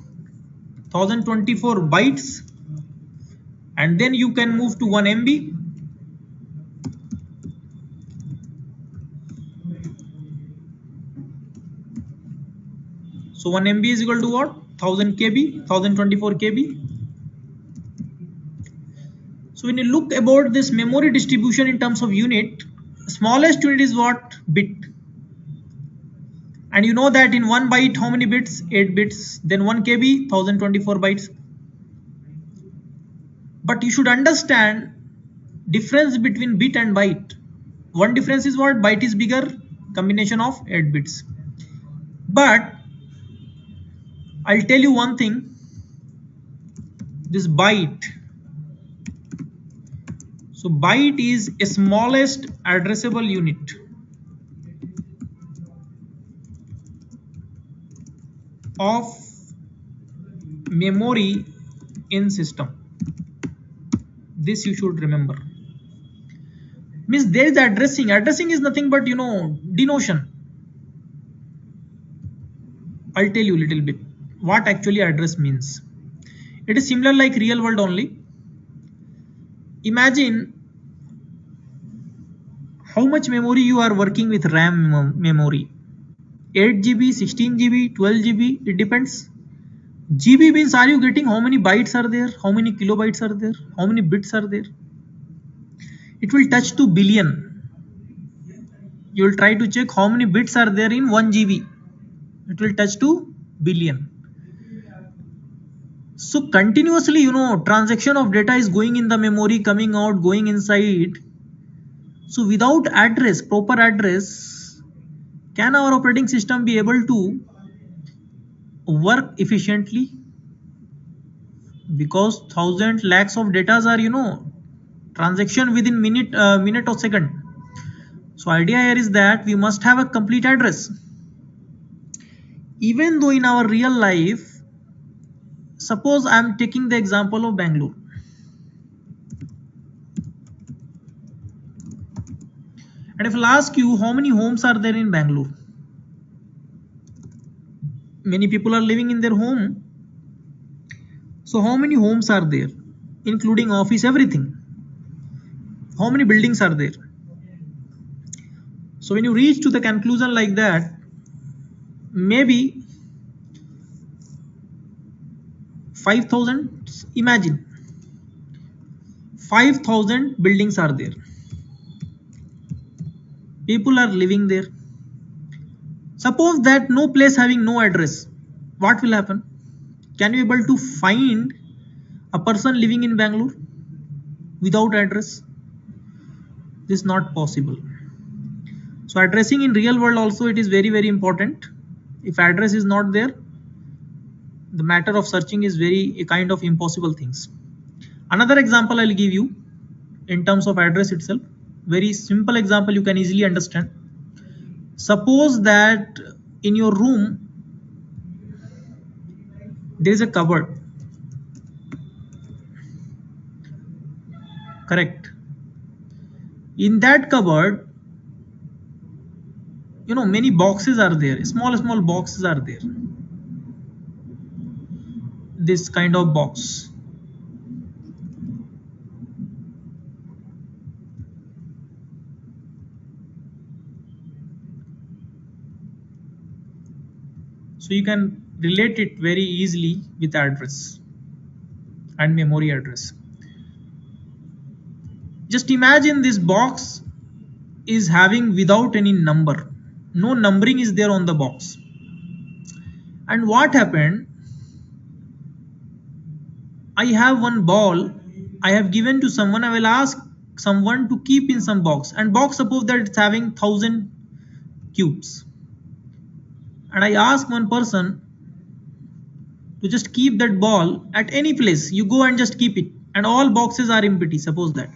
1024 bytes. And then you can move to 1 MB. So 1 MB is equal to what? 1000 KB, 1024 KB. So when you look about this memory distribution in terms of unit, smallest unit is what? Bit. And you know that in 1 byte how many bits? 8 bits. Then 1 KB, 1024 bytes. But you should understand difference between bit and byte. One difference is what? Byte is bigger, combination of 8 bits. But I'll tell you one thing, this byte. So byte is a smallest addressable unit. Of memory in system. This you should remember. Means there is addressing. Addressing is nothing but, you know, denotion. I'll tell you a little bit what actually address means. It is similar like real world only. Imagine how much memory you are working with. RAM memory 8 GB, 16 GB, 12 GB, it depends. GB means are you getting how many bytes are there, how many kilobytes are there, how many bits are there. It will touch to billion. You will try to check how many bits are there in 1 GB. It will touch to billion. So continuously, you know, transaction of data is going in the memory, coming out, going inside. So without address, proper address, can our operating system be able to work efficiently? Because thousands, lakhs of data are, you know, transaction within minute or second. So idea here is that we must have a complete address. Even though in our real life, suppose I am taking the example of Bangalore. And if I'll ask you how many homes are there in Bangalore? Many people are living in their home. So how many homes are there, including office, everything? How many buildings are there? So when you reach to the conclusion like that, maybe 5,000. Imagine 5,000 buildings are there. People are living there. Suppose that no place having no address. What will happen? Can you able to find a person living in Bangalore without address? This is not possible. So addressing in real world also, it is very important. If address is not there, the matter of searching is a kind of impossible things. Another example I'll give you in terms of address itself. Very simple example you can easily understand. Suppose that in your room there is a cupboard. Correct. In that cupboard, many boxes are there. Small boxes are there. This kind of box. So you can relate it very easily with address and memory address. Just imagine this box is having without any number. No numbering is there on the box. And what happened? I have one ball I have given to someone. I will ask someone to keep in some box, and box suppose that it's having 1,000 cubes, and I ask one person to just keep that ball at any place. You go and just keep it, and all boxes are empty. Suppose that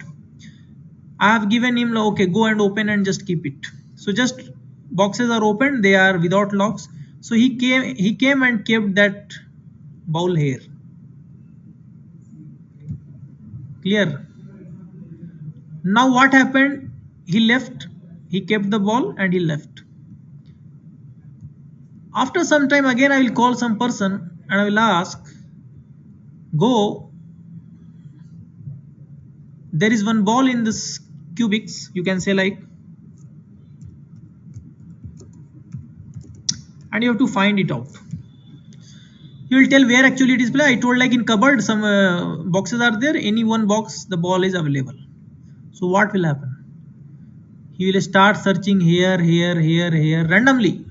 I have given him, okay, go and open and just keep it. So just boxes are open, they are without locks. So he came and kept that ball here. Clear? Now what happened? He left. He kept the ball and he left. After some time again I will call some person and I will ask, go, there is one ball in this cubics, you can say like, and you have to find it out. You will tell where actually it is placed. I told like in cupboard some boxes are there, any one box the ball is available. So what will happen? He will start searching here randomly,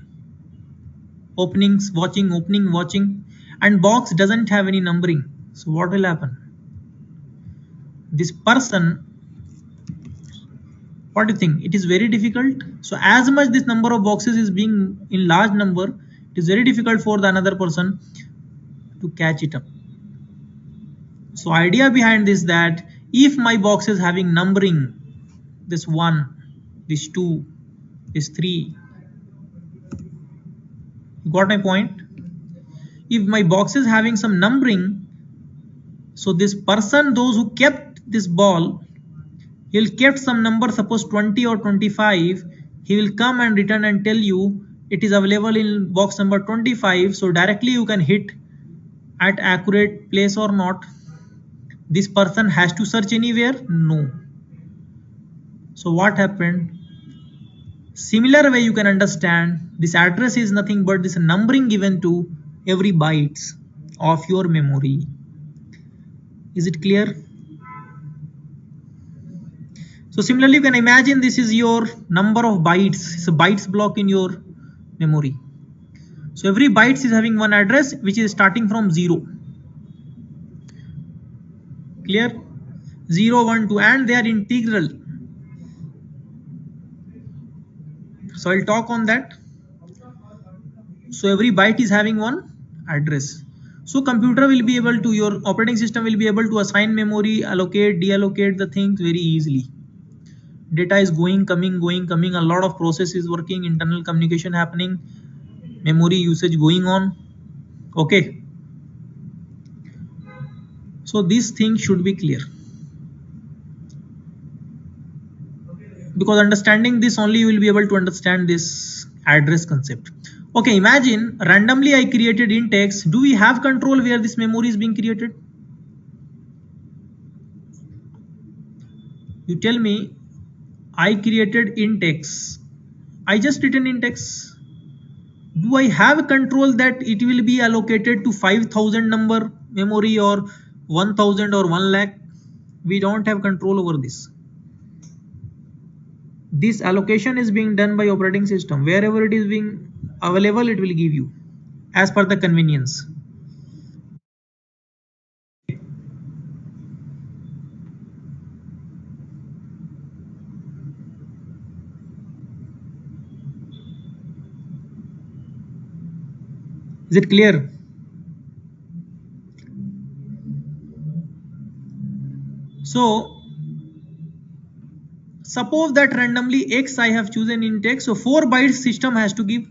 openings, watching, opening, watching, and box doesn't have any numbering. So what will happen? This person, what do you think? It is very difficult. So as much this number of boxes is being in large number, it is very difficult for the another person to catch it up. So idea behind this that if my box is having numbering, this 1, this 2, this 3, you got my point? If my box is having some numbering, so this person, those who kept this ball, he'll kept some number, suppose 20 or 25, he will come and return and tell you it is available in box number 25. So directly you can hit at accurate place or not. This person has to search anywhere? No. So what happened? Similar way you can understand this address is nothing but this numbering given to every bytes of your memory. Is it clear? So similarly you can imagine this is your number of bytes. It's a bytes block in your memory. So every bytes is having one address which is starting from 0. Clear? 0, 1, 2, and they are integral. So I'll talk on that. So every byte is having one address. So computer will be able to, your operating system will be able to assign memory, allocate, deallocate the things very easily. Data is going, coming, a lot of process is working, internal communication happening, memory usage going on. Okay. So these things should be clear. Because understanding this only you will be able to understand this address concept. Okay, imagine randomly I created int x. Do we have control where this memory is being created? You tell me, I created int x. I just written int x. Do I have control that it will be allocated to 5,000 number memory or 1,000 or 1 lakh? We don't have control over this. This allocation is being done by operating system. Wherever it is being available, it will give you as per the convenience. Is it clear? So suppose that randomly X I have chosen in text, so 4 bytes system has to give.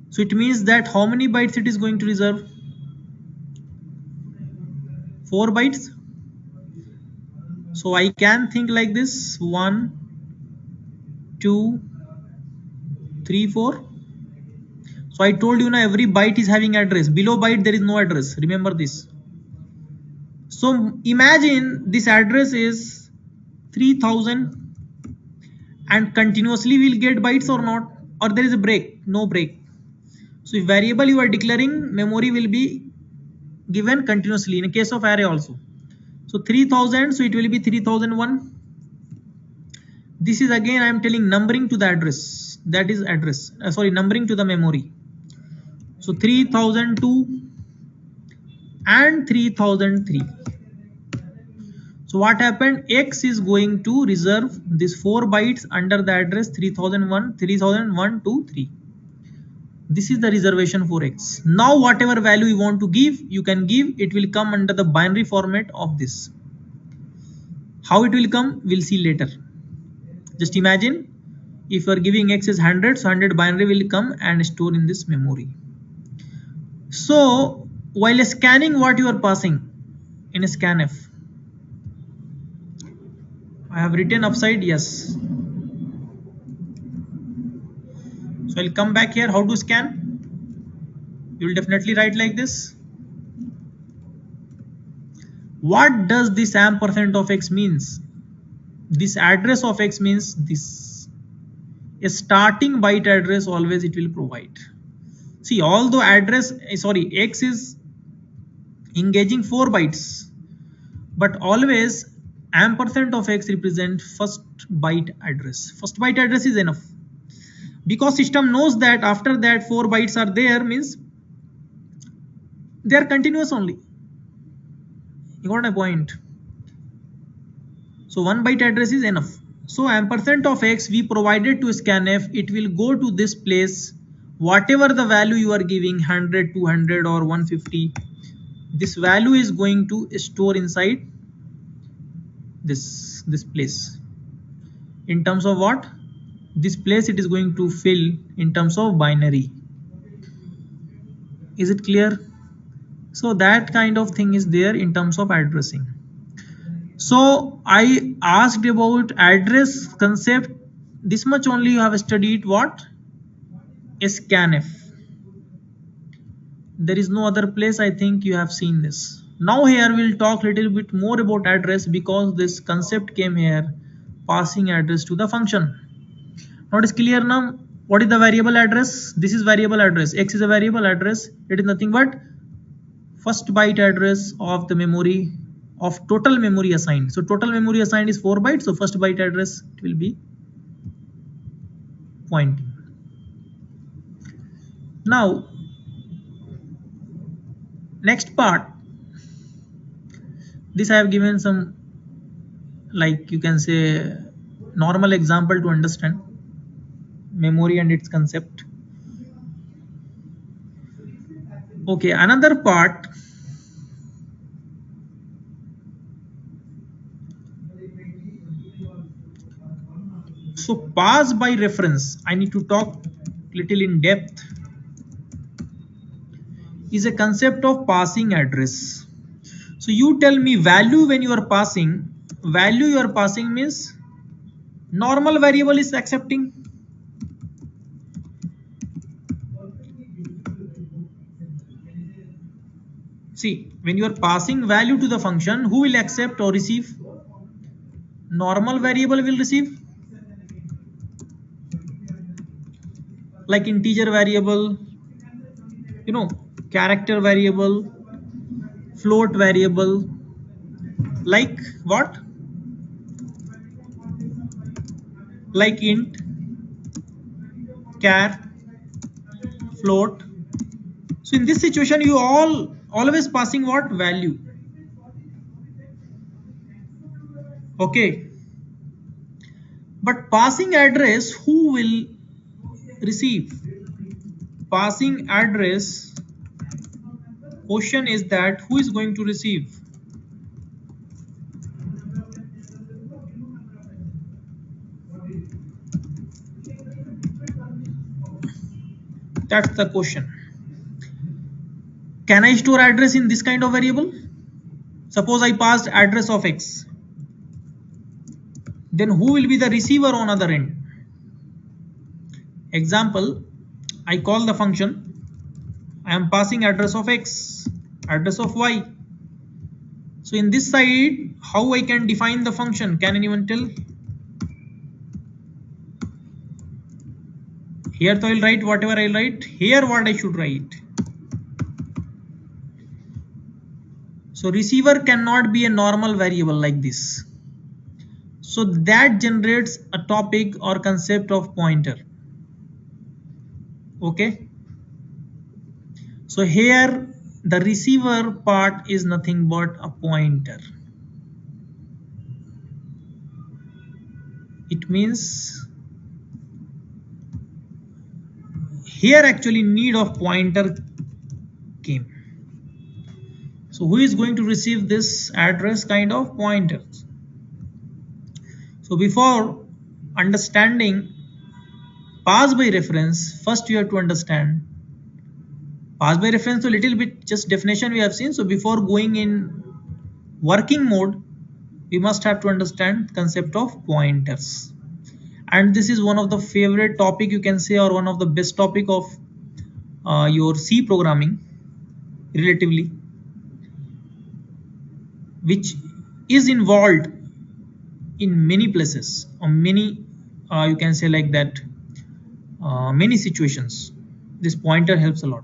So it means that how many bytes it is going to reserve? 4 bytes. So I can think like this: 1, 2, 3, 4. So I told you now every byte is having address. Below byte there is no address. Remember this. So imagine this address is 3000 and continuously we'll get bytes or not, or there is a break. No break. So if variable you are declaring, memory will be given continuously in a case of array also. So 3000, so it will be 3001. This is again I am telling numbering to the address, that is address, numbering to the memory. So 3002 and 3003. So what happened? X is going to reserve these 4 bytes under the address 3001, 3001, 2, 3. This is the reservation for X. Now whatever value you want to give, you can give. It will come under the binary format of this. How it will come, we'll see later. Just imagine if you are giving X is 100, so 100 binary will come and store in this memory. So while scanning, what you are passing in a scanf, I have written upside, yes. So I'll come back here. How to scan? You will definitely write like this. What does this ampersand of X means? This address of X means this. A starting byte address always it will provide. See, although X is engaging 4 bytes, but always ampersand of X represent first byte address. First byte address is enough, because system knows that after that 4 bytes are there, means they are continuous only. You got my point? So 1 byte address is enough. So ampersand of X we provided to scanf, it will go to this place. Whatever the value you are giving, 100, 200 or 150, this value is going to store inside this place. In terms of what? This place it is going to fill in terms of binary. Is it clear? So that kind of thing is there in terms of addressing. So I asked about address concept. This much only you have studied what? A scanf. There is no other place I think you have seen this. Now here we'll talk little bit more about address, because this concept came here, passing address to the function. Now it is clear now. What is the variable address? This is variable address. X is a variable address. It is nothing but first byte address of the memory of total memory assigned. So total memory assigned is 4 bytes. So first byte address it will be pointing. Now next part, this I have given some, like you can say, normal example to understand memory and its concept. Okay, another part. So pass by reference, I need to talk little in depth, is a concept of passing address. So you tell me, value when you are passing, value you are passing means normal variable is accepting. See, when you are passing value to the function, who will accept or receive? Normal variable will receive. Like integer variable, character variable, float variable like what, like int, char, float. So in this situation you always passing what, value. Okay, but passing address, who will receive? Passing address, question is that who is going to receive? That's the question. Can I store address in this kind of variable? Suppose I passed address of x, then who will be the receiver on other end? Example, I call the function, I am passing address of x, address of y. So in this side, how I can define the function? Can anyone tell? Here so I will write whatever I write. Here what I should write? So receiver cannot be a normal variable like this. So that generates a topic or concept of pointer. Okay. So here the receiver part is nothing but a pointer. It means here actually need of pointer came. So who is going to receive this address kind of pointers? So before understanding pass by reference, first you have to understand pass by reference. So little bit just definition we have seen. So before going in working mode, we must have to understand concept of pointers. And this is one of the favorite topic you can say, or one of the best topic of your C programming relatively, which is involved in many places or many you can say like that many situations. This pointer helps a lot,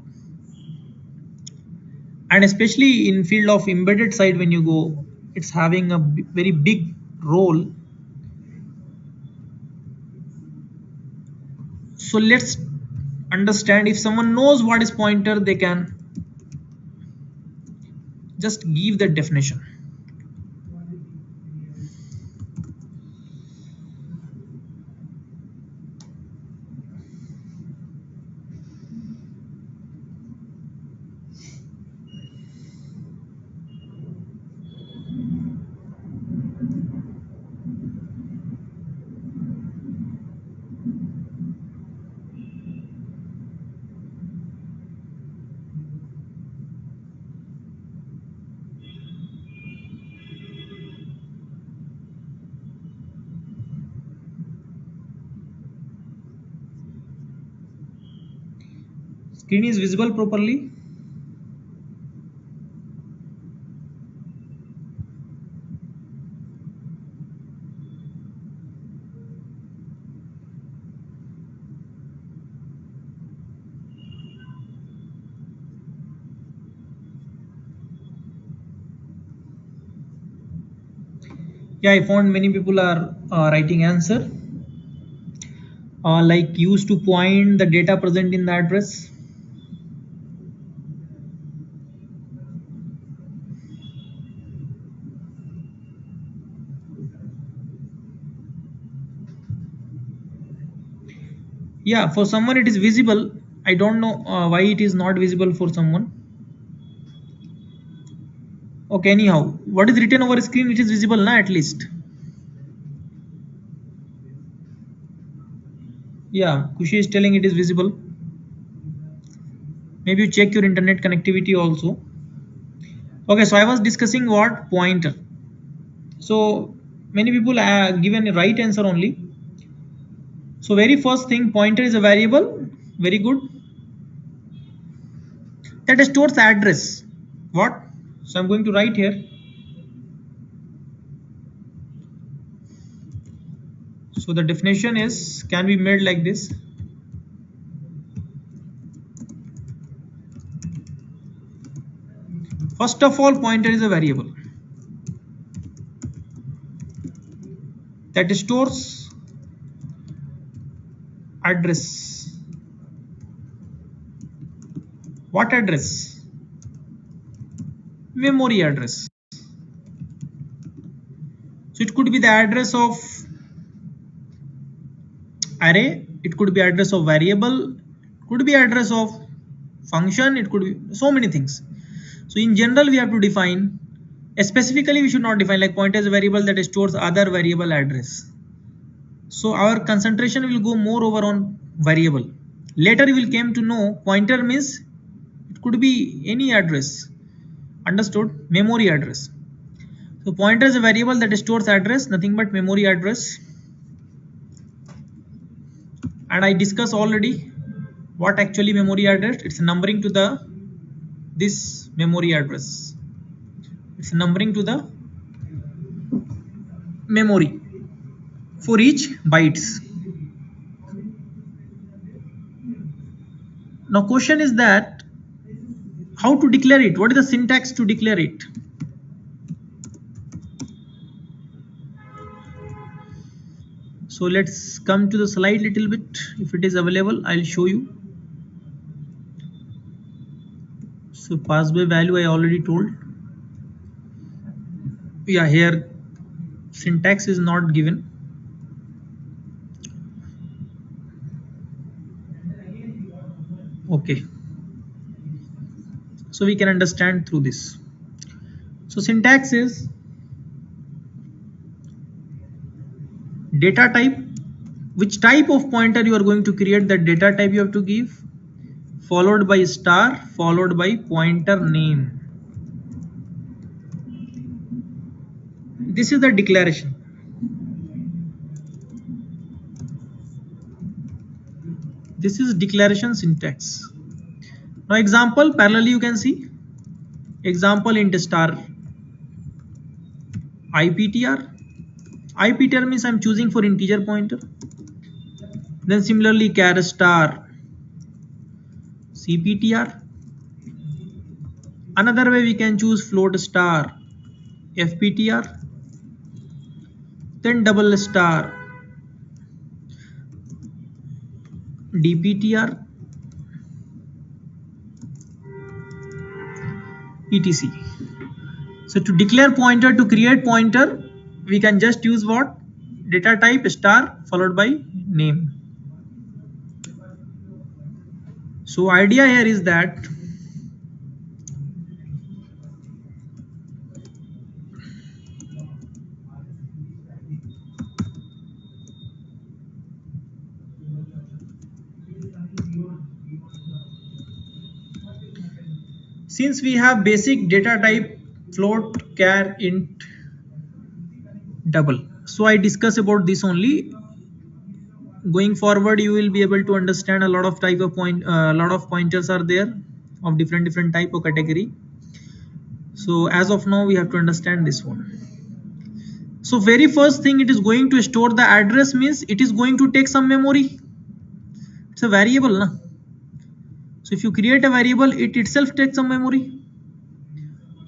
and especially in field of embedded side when you go, it's having a very big role. So let's understand. If someone knows what is pointer, they can just give the definition. Screen is visible properly? Yeah, I found many people are writing answer like used to point the data present in the address. Yeah, for someone it is visible. I don't know why it is not visible for someone. Okay, anyhow, what is written over screen, it is visible na, at least. Yeah, Kushi is telling it is visible. Maybe you check your internet connectivity also. Okay, so I was discussing what pointer. So many people given a right answer only. So very first thing, pointer is a variable. Very good. That stores address. What? So I'm going to write here. So the definition is can be made like this. First of all, pointer is a variable that stores address. What address? Memory address. So it could be the address of array, it could be address of variable, could be address of function, it could be so many things. So in general we have to define, specifically we should not define, like pointer is a variable that stores other variable address. So our concentration will go more over on variable. Later we will came to know pointer means it could be any address. Understood? Memory address. So pointer is a variable that stores address, nothing but memory address. And I discussed already what actually memory address. It's numbering to the this memory address. It's numbering to the memory for each bytes. Now question is that how to declare it? What is the syntax to declare it? So let's come to the slide little bit. If it is available, I'll show you. So pass by value I already told. Yeah, here syntax is not given. Okay. So we can understand through this. So syntax is data type. Which type of pointer you are going to create, that data type you have to give, followed by star, followed by pointer name. This is the declaration. This is declaration syntax. Now example, parallelly you can see. Example int star iptr. Iptr means I'm choosing for integer pointer. Then similarly char star cptr. Another way we can choose float star fptr. Then double star dptr etc. So to declare pointer, to create pointer, we can just use what? Data type star followed by name. So idea here is that since we have basic data type float, char, int, double, so I discuss about this only. Going forward you will be able to understand a lot of type of lot of pointers are there of different type of category. So as of now we have to understand this one. So very first thing, it is going to store the address means it is going to take some memory. It's a variable, na? So if you create a variable, it itself takes some memory.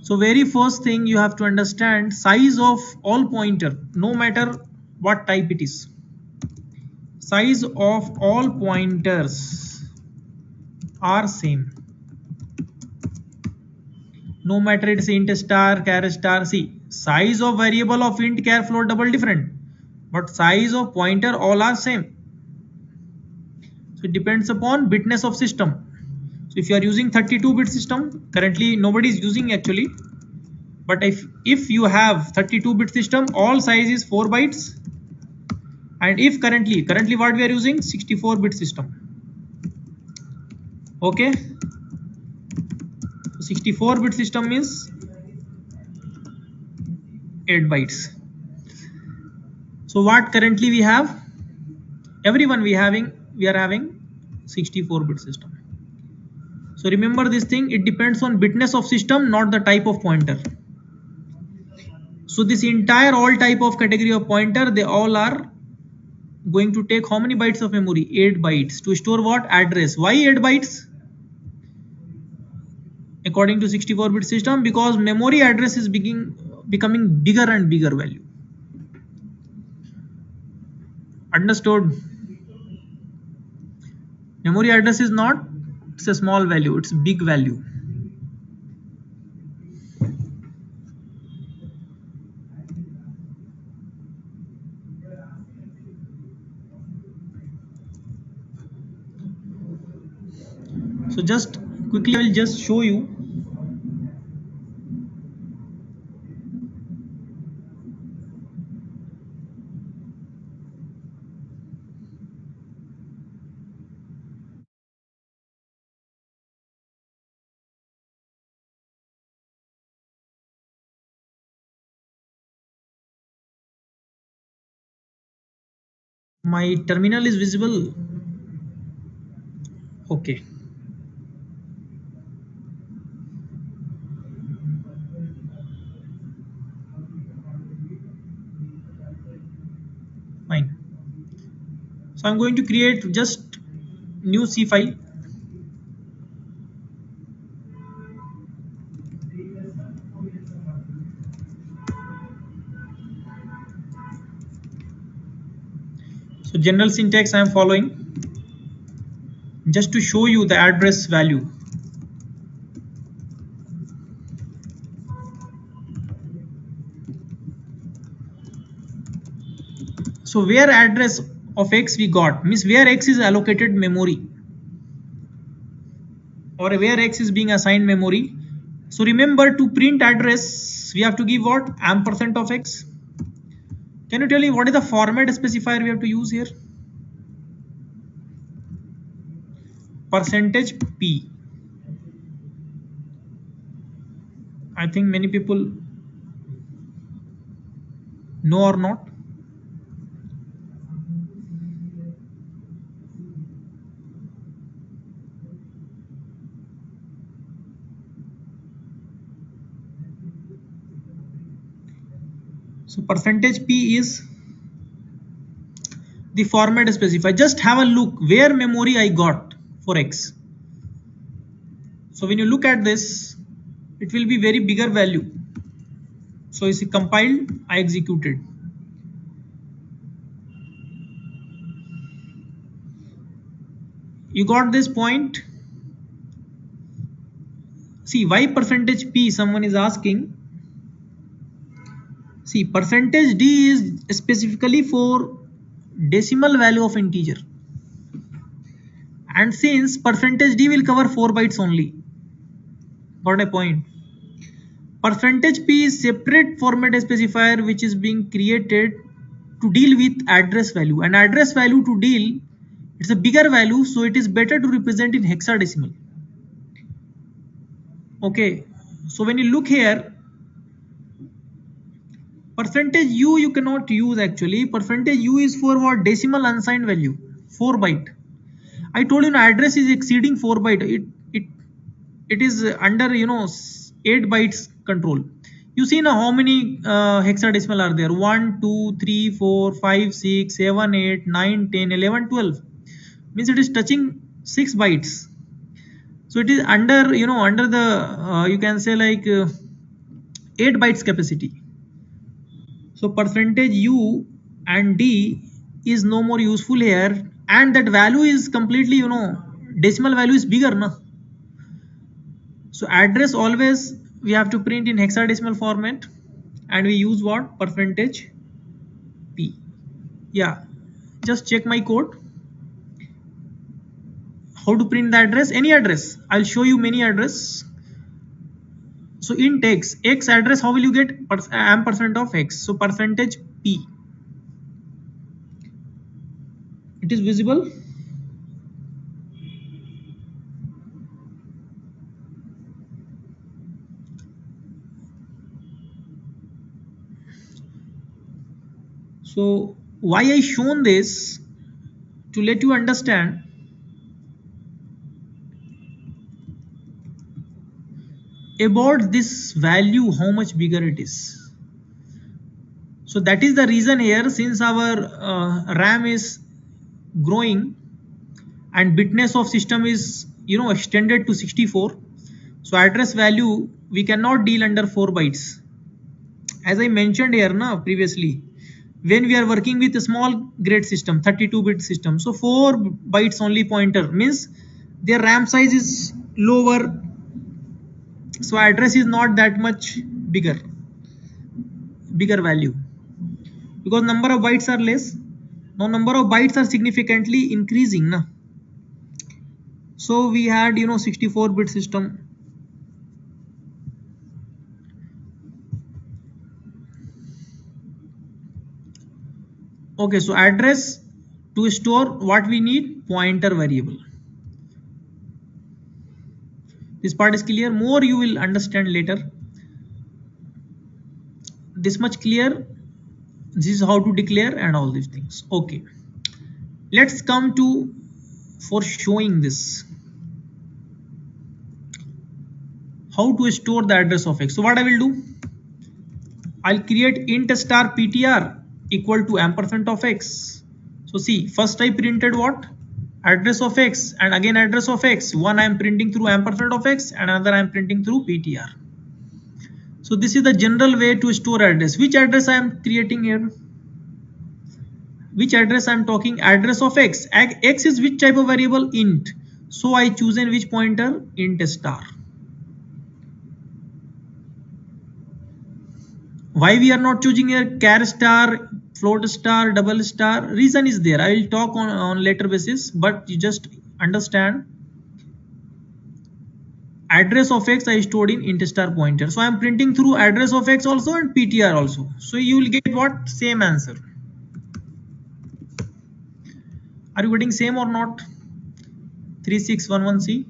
So very first thing you have to understand size of all pointer, no matter what type it is. Size of all pointers are same. No matter it's int star, char star. See, size of variable of int, char, float, double different, but size of pointer all are same. So it depends upon bitness of system. So if you are using 32-bit system, currently nobody is using actually, but if you have 32-bit system, all size is 4 bytes. And if currently what we are using, 64-bit system. Okay, 64-bit system means 8 bytes. So what currently we have, everyone we are having 64-bit system. So remember this thing, it depends on bitness of system, not the type of pointer. So this entire all type of category of pointer, they all are going to take how many bytes of memory? 8 bytes to store what? Address. Why 8 bytes? according to 64-bit system, because memory address is becoming bigger and bigger value. Understood? Memory address is not, it's a small value, it's a big value. So just quickly I will just show you. My terminal is visible. Okay. Fine. So I'm going to create just new C file. So general syntax I am following just to show you the address value. So where address of X we got means where X is allocated memory, or where X is being assigned memory. So remember, to print address we have to give what? Ampersand of X. Can you tell me what is the format specifier we have to use here? Percentage P. I think many people know or not. So percentage P is the format specifier. Just have a look where memory I got for X. So when you look at this, it will be very bigger value. So is it compiled? I executed. You got this point? See, why percentage P? Someone is asking. See, percentage D is specifically for decimal value of integer. And since percentage D will cover 4 bytes only. Got a point? Percentage P is separate format specifier which is being created to deal with address value, and address value to deal, it's a bigger value, so it is better to represent in hexadecimal. Okay, so when you look here, percentage U you cannot use actually. Percentage U is for what? Decimal unsigned value, 4 byte. I told you address is exceeding 4 byte. It is under 8 bytes control. You see now how many hexadecimal are there? 1 2 3 4 5 6 7 8 9 10 11 12. Means it is touching 6 bytes. So it is under under the you can say like 8 bytes capacity. So percentage U and D is no more useful here, and that value is completely decimal value is bigger na. So address always we have to print in hexadecimal format, and we use what? Percentage P. Yeah, just check my code. How to print the address? Any address. I'll show you many address. So int X address, how will you get? Ampersand of X. So percentage P. It is visible. So why I shown this? To let you understand about this value, how much bigger it is. So that is the reason here, since our RAM is growing and bitness of system is extended to 64. So address value we cannot deal under 4 bytes. As I mentioned here na previously, when we are working with a small grade system, 32-bit system, so 4 bytes only pointer means their RAM size is lower, so address is not that much bigger value, because number of bytes are less. Now number of bytes are significantly increasing na. So we had 64-bit system. Okay, so address to store what we need, pointer variable. This part is clear, more you will understand later. This much clear, this is how to declare and all these things. Okay, let's come to for showing this, how to store the address of x. So what I will do, I'll create int star ptr equal to ampersand of x. So see, first I printed what, address of x, and again address of x. One I am printing through ampersand of x and another I am printing through ptr. So this is the general way to store address. Which address I am creating here, which address I am talking, address of x. X is which type of variable, int. So I chosen which pointer, int star. Why we are not choosing here char star, float star, double star? Reason is there, I will talk on later basis, but you just understand. Address of x I stored in int star pointer, so I am printing through address of x also and ptr also. So you will get what, same answer. Are you getting same or not? 3611C.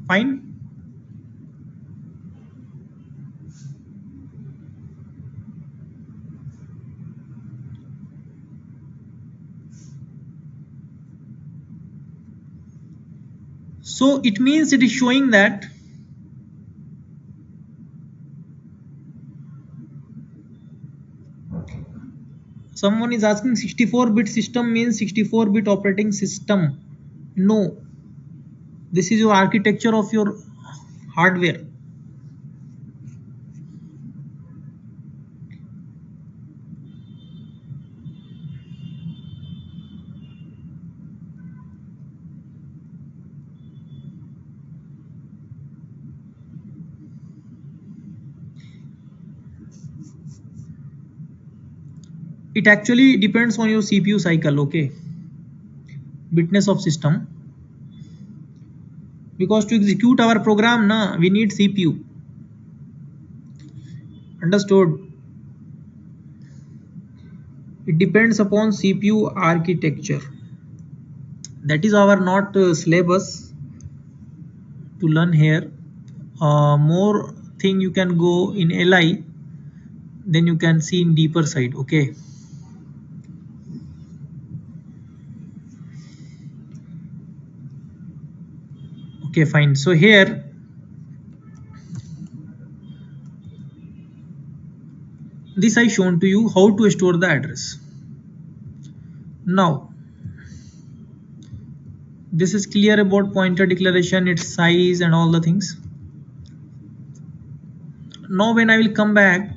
Fine. So it means it is showing that someone is asking 64-bit system means 64-bit operating system. No, this is your architecture of your hardware. It actually depends on your CPU cycle, okay, bitness of system, because to execute our program na we need CPU. Understood? It depends upon CPU architecture. That is our not syllabus to learn here. More thing you can go in LI, then you can see in deeper side. Okay, okay, fine. So here this I shown to you how to store the address. Now this is clear about pointer declaration, its size and all the things. Now when I will come back,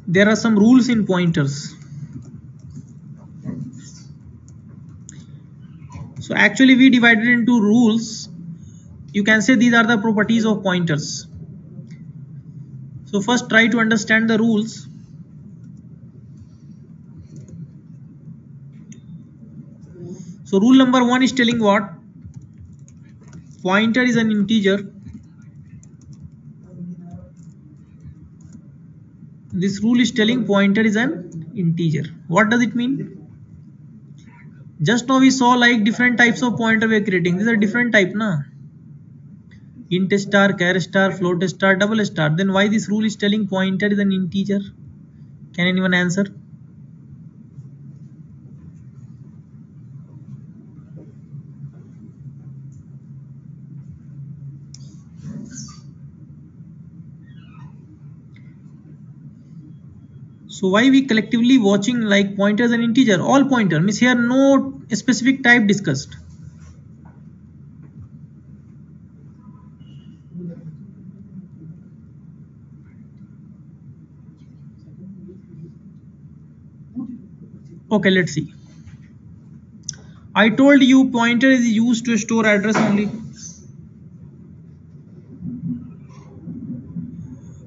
there are some rules in pointers. So actually we divided into rules. You can say these are the properties of pointers. So first try to understand the rules. So rule number 1 is telling what, pointer is an integer. This rule is telling pointer is an integer. What does it mean? Just now we saw like different types of pointer we are creating. These are different type na, int star, char star, float star, double star. Then why this rule is telling pointer is an integer? Can anyone answer? So why we collectively watching like pointers and integer? All pointer means here no specific type discussed. Okay, let's see. I told you pointer is used to store address only.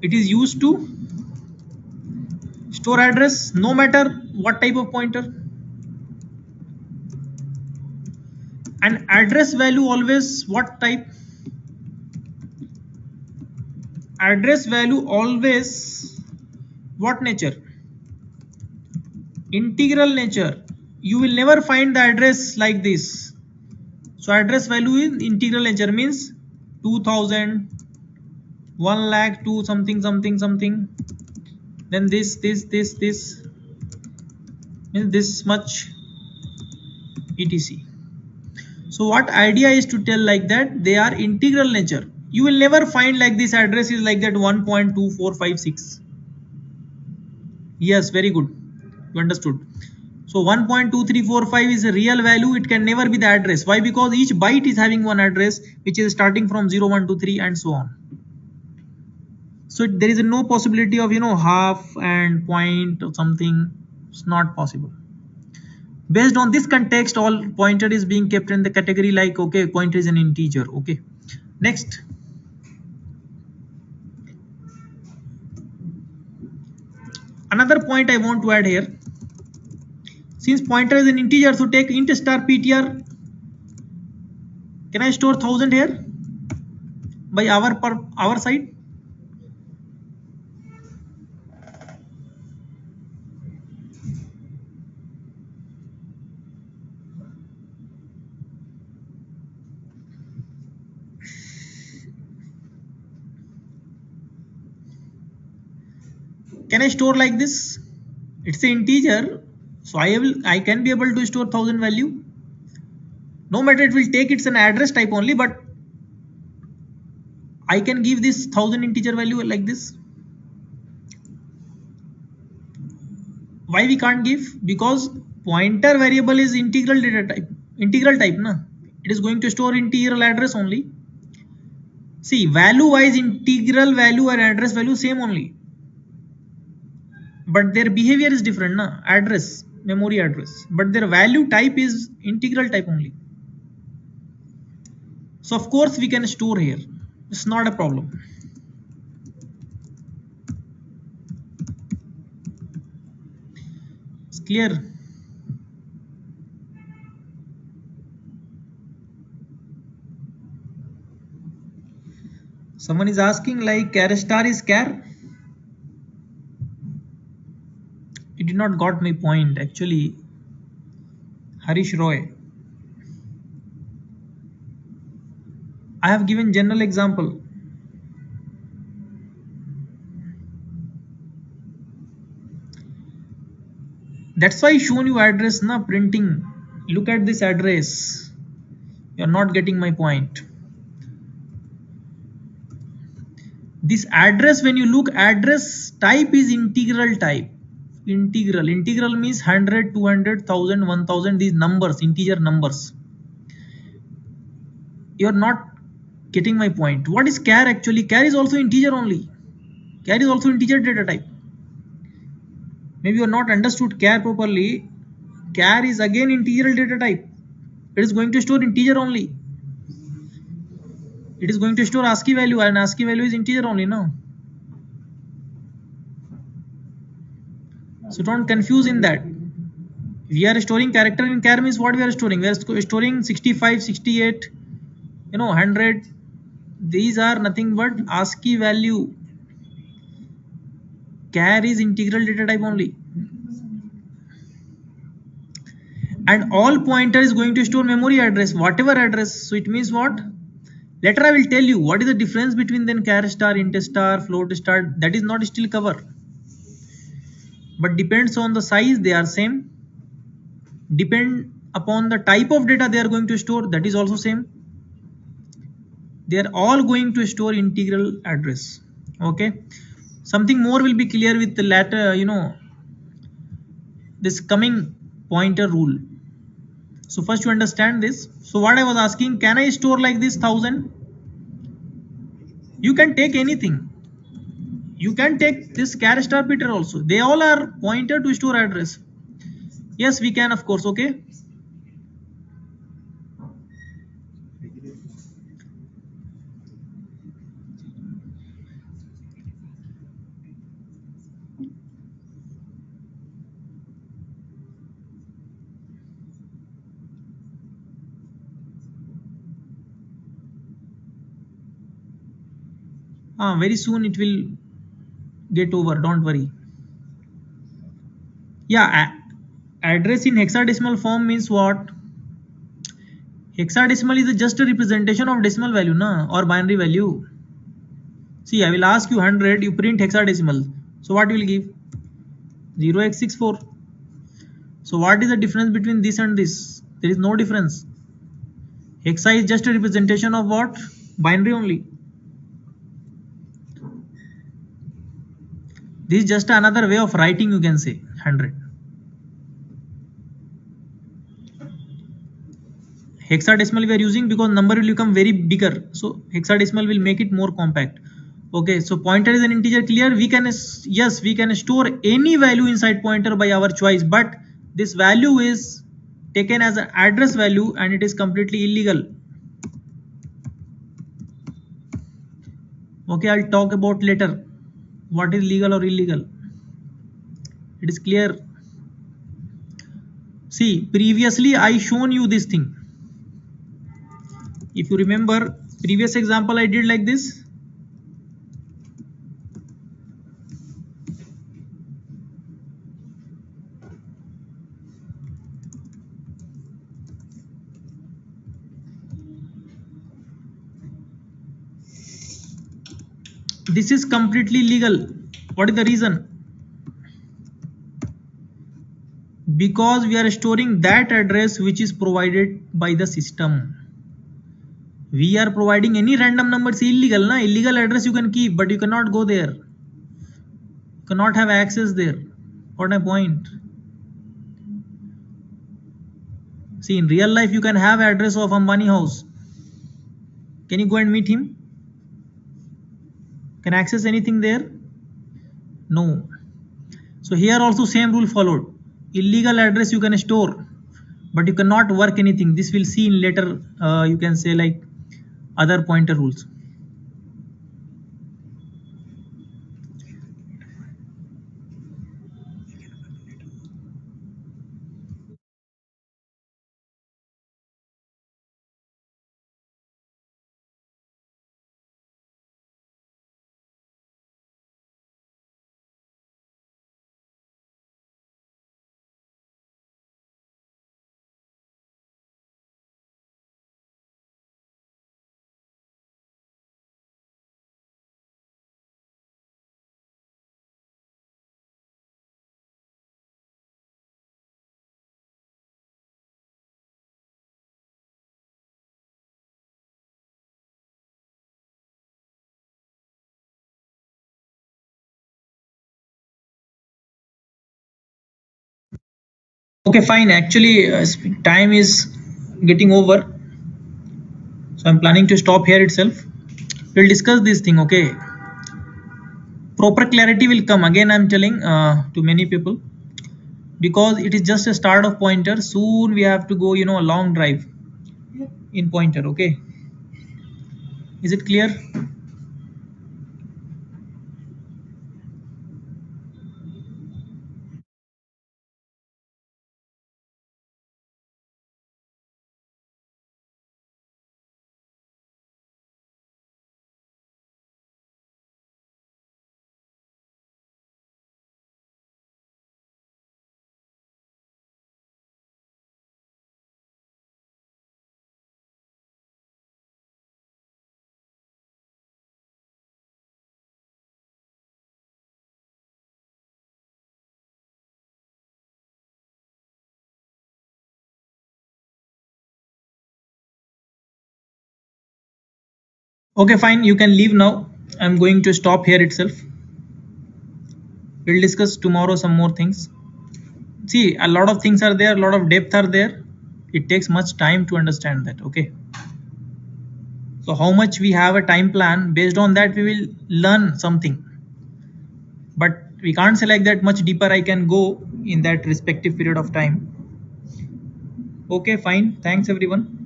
It is used to store address no matter what type of pointer. And address value always what type? Address value always what nature? Integral nature. You will never find the address like this. So address value in integral nature means 2000, 1 lakh, 2 something something something. Then this means this much etc. So what idea is to tell like that they are integral nature. You will never find like this address is like that 1.2456. Yes, very good. You understood. So 1.2345 is a real value. It can never be the address. Why? Because each byte is having one address which is starting from 0, 1, 2, 3 and so on. So there is no possibility of half and point or something. It's not possible. Based on this context, all pointer is being kept in the category like okay, pointer is an integer. Okay, next. Another point I want to add here. Since pointer is an integer, so take int star ptr. Can I store 1000 here by our side? Can I store like this? It's an integer, so I can be able to store 1000 value. No matter it will take it's an address type only, but I can give this 1000 integer value like this. Why we can't give? Because pointer variable is integral data type, integral type na. It is going to store integral address only. See, value wise integral value and address value same only, but their behavior is different na. Address, memory address, but their value type is integral type only. So of course we can store here. It's not a problem. It's clear. Someone is asking like char star is char. You did not got my point actually, Harish Roy. I have given general example. That's why I shown you address na printing. Look at this address. You're not getting my point. This address, when you look, address type is integral type. Integral means 100, 200, 1000, 1000, these numbers, integer numbers. You're not getting my point. What is char actually? Char is also integer only. Char is also integer data type. Maybe you're not understood char properly. Char is again integral data type. It is going to store integer only. It is going to store ASCII value, and ASCII value is integer only, no? So don't confuse in that. We are storing character in char means what we are storing? We are storing 65, 68, 100. These are nothing but ASCII value. Char is integral data type only. And all pointer is going to store memory address, whatever address. So it means what? Later I will tell you what is the difference between then char star, int star, float star. That is not still cover. But depends on the size, they are same. Depend upon the type of data they are going to store, that is also same. They are all going to store integral address. Okay. Something more will be clear with the latter, this coming pointer rule. So first you understand this. So what I was asking, can I store like this 1000? You can take anything. You can take this char star Peter also. They all are pointer to store address. Yes, we can, of course. Okay. Very soon it will get over. Don't worry. Yeah, address in hexadecimal form means what? Hexadecimal is just a representation of decimal value, na, or binary value. See, I will ask you 100, you print hexadecimal. So what you will give? 0x64. So what is the difference between this and this? There is no difference. Hexa is just a representation of what? Binary only. This is just another way of writing, you can say 100. Hexadecimal we are using because number will become very bigger. So hexadecimal will make it more compact. Okay, so pointer is an integer, clear. We can, yes, we can store any value inside pointer by our choice, but this value is taken as an address value and it is completely illegal. Okay, I'll talk about later what is legal or illegal. It is clear. See, previously I shown you this thing. If you remember previous example, I did like this. This is completely legal. What is the reason? Because we are storing that address which is provided by the system. We are providing any random number. It's illegal, na? Illegal address you can keep, but you cannot go there. You cannot have access there. What my point? See, in real life you can have address of Ambani house. Can you go and meet him? Can access anything there? No. So here also same rule followed. Illegal address you can store, but you cannot work anything. This we'll see in later, you can say, like other pointer rules. Okay, fine. Actually, time is getting over, so I'm planning to stop here itself. We'll discuss this thing. Okay, proper clarity will come. Again, I'm telling to many people, because it is just a start of pointer. Soon we have to go, a long drive in pointer. Okay, is it clear? Okay, fine. You can leave now. I'm going to stop here itself. We'll discuss tomorrow some more things. see, a lot of things are there, a lot of depth are there. It takes much time to understand that. Okay, so how much we have a time plan, based on that we will learn something, but we can't say like that much deeper I can go in that respective period of time. Okay, fine, thanks everyone.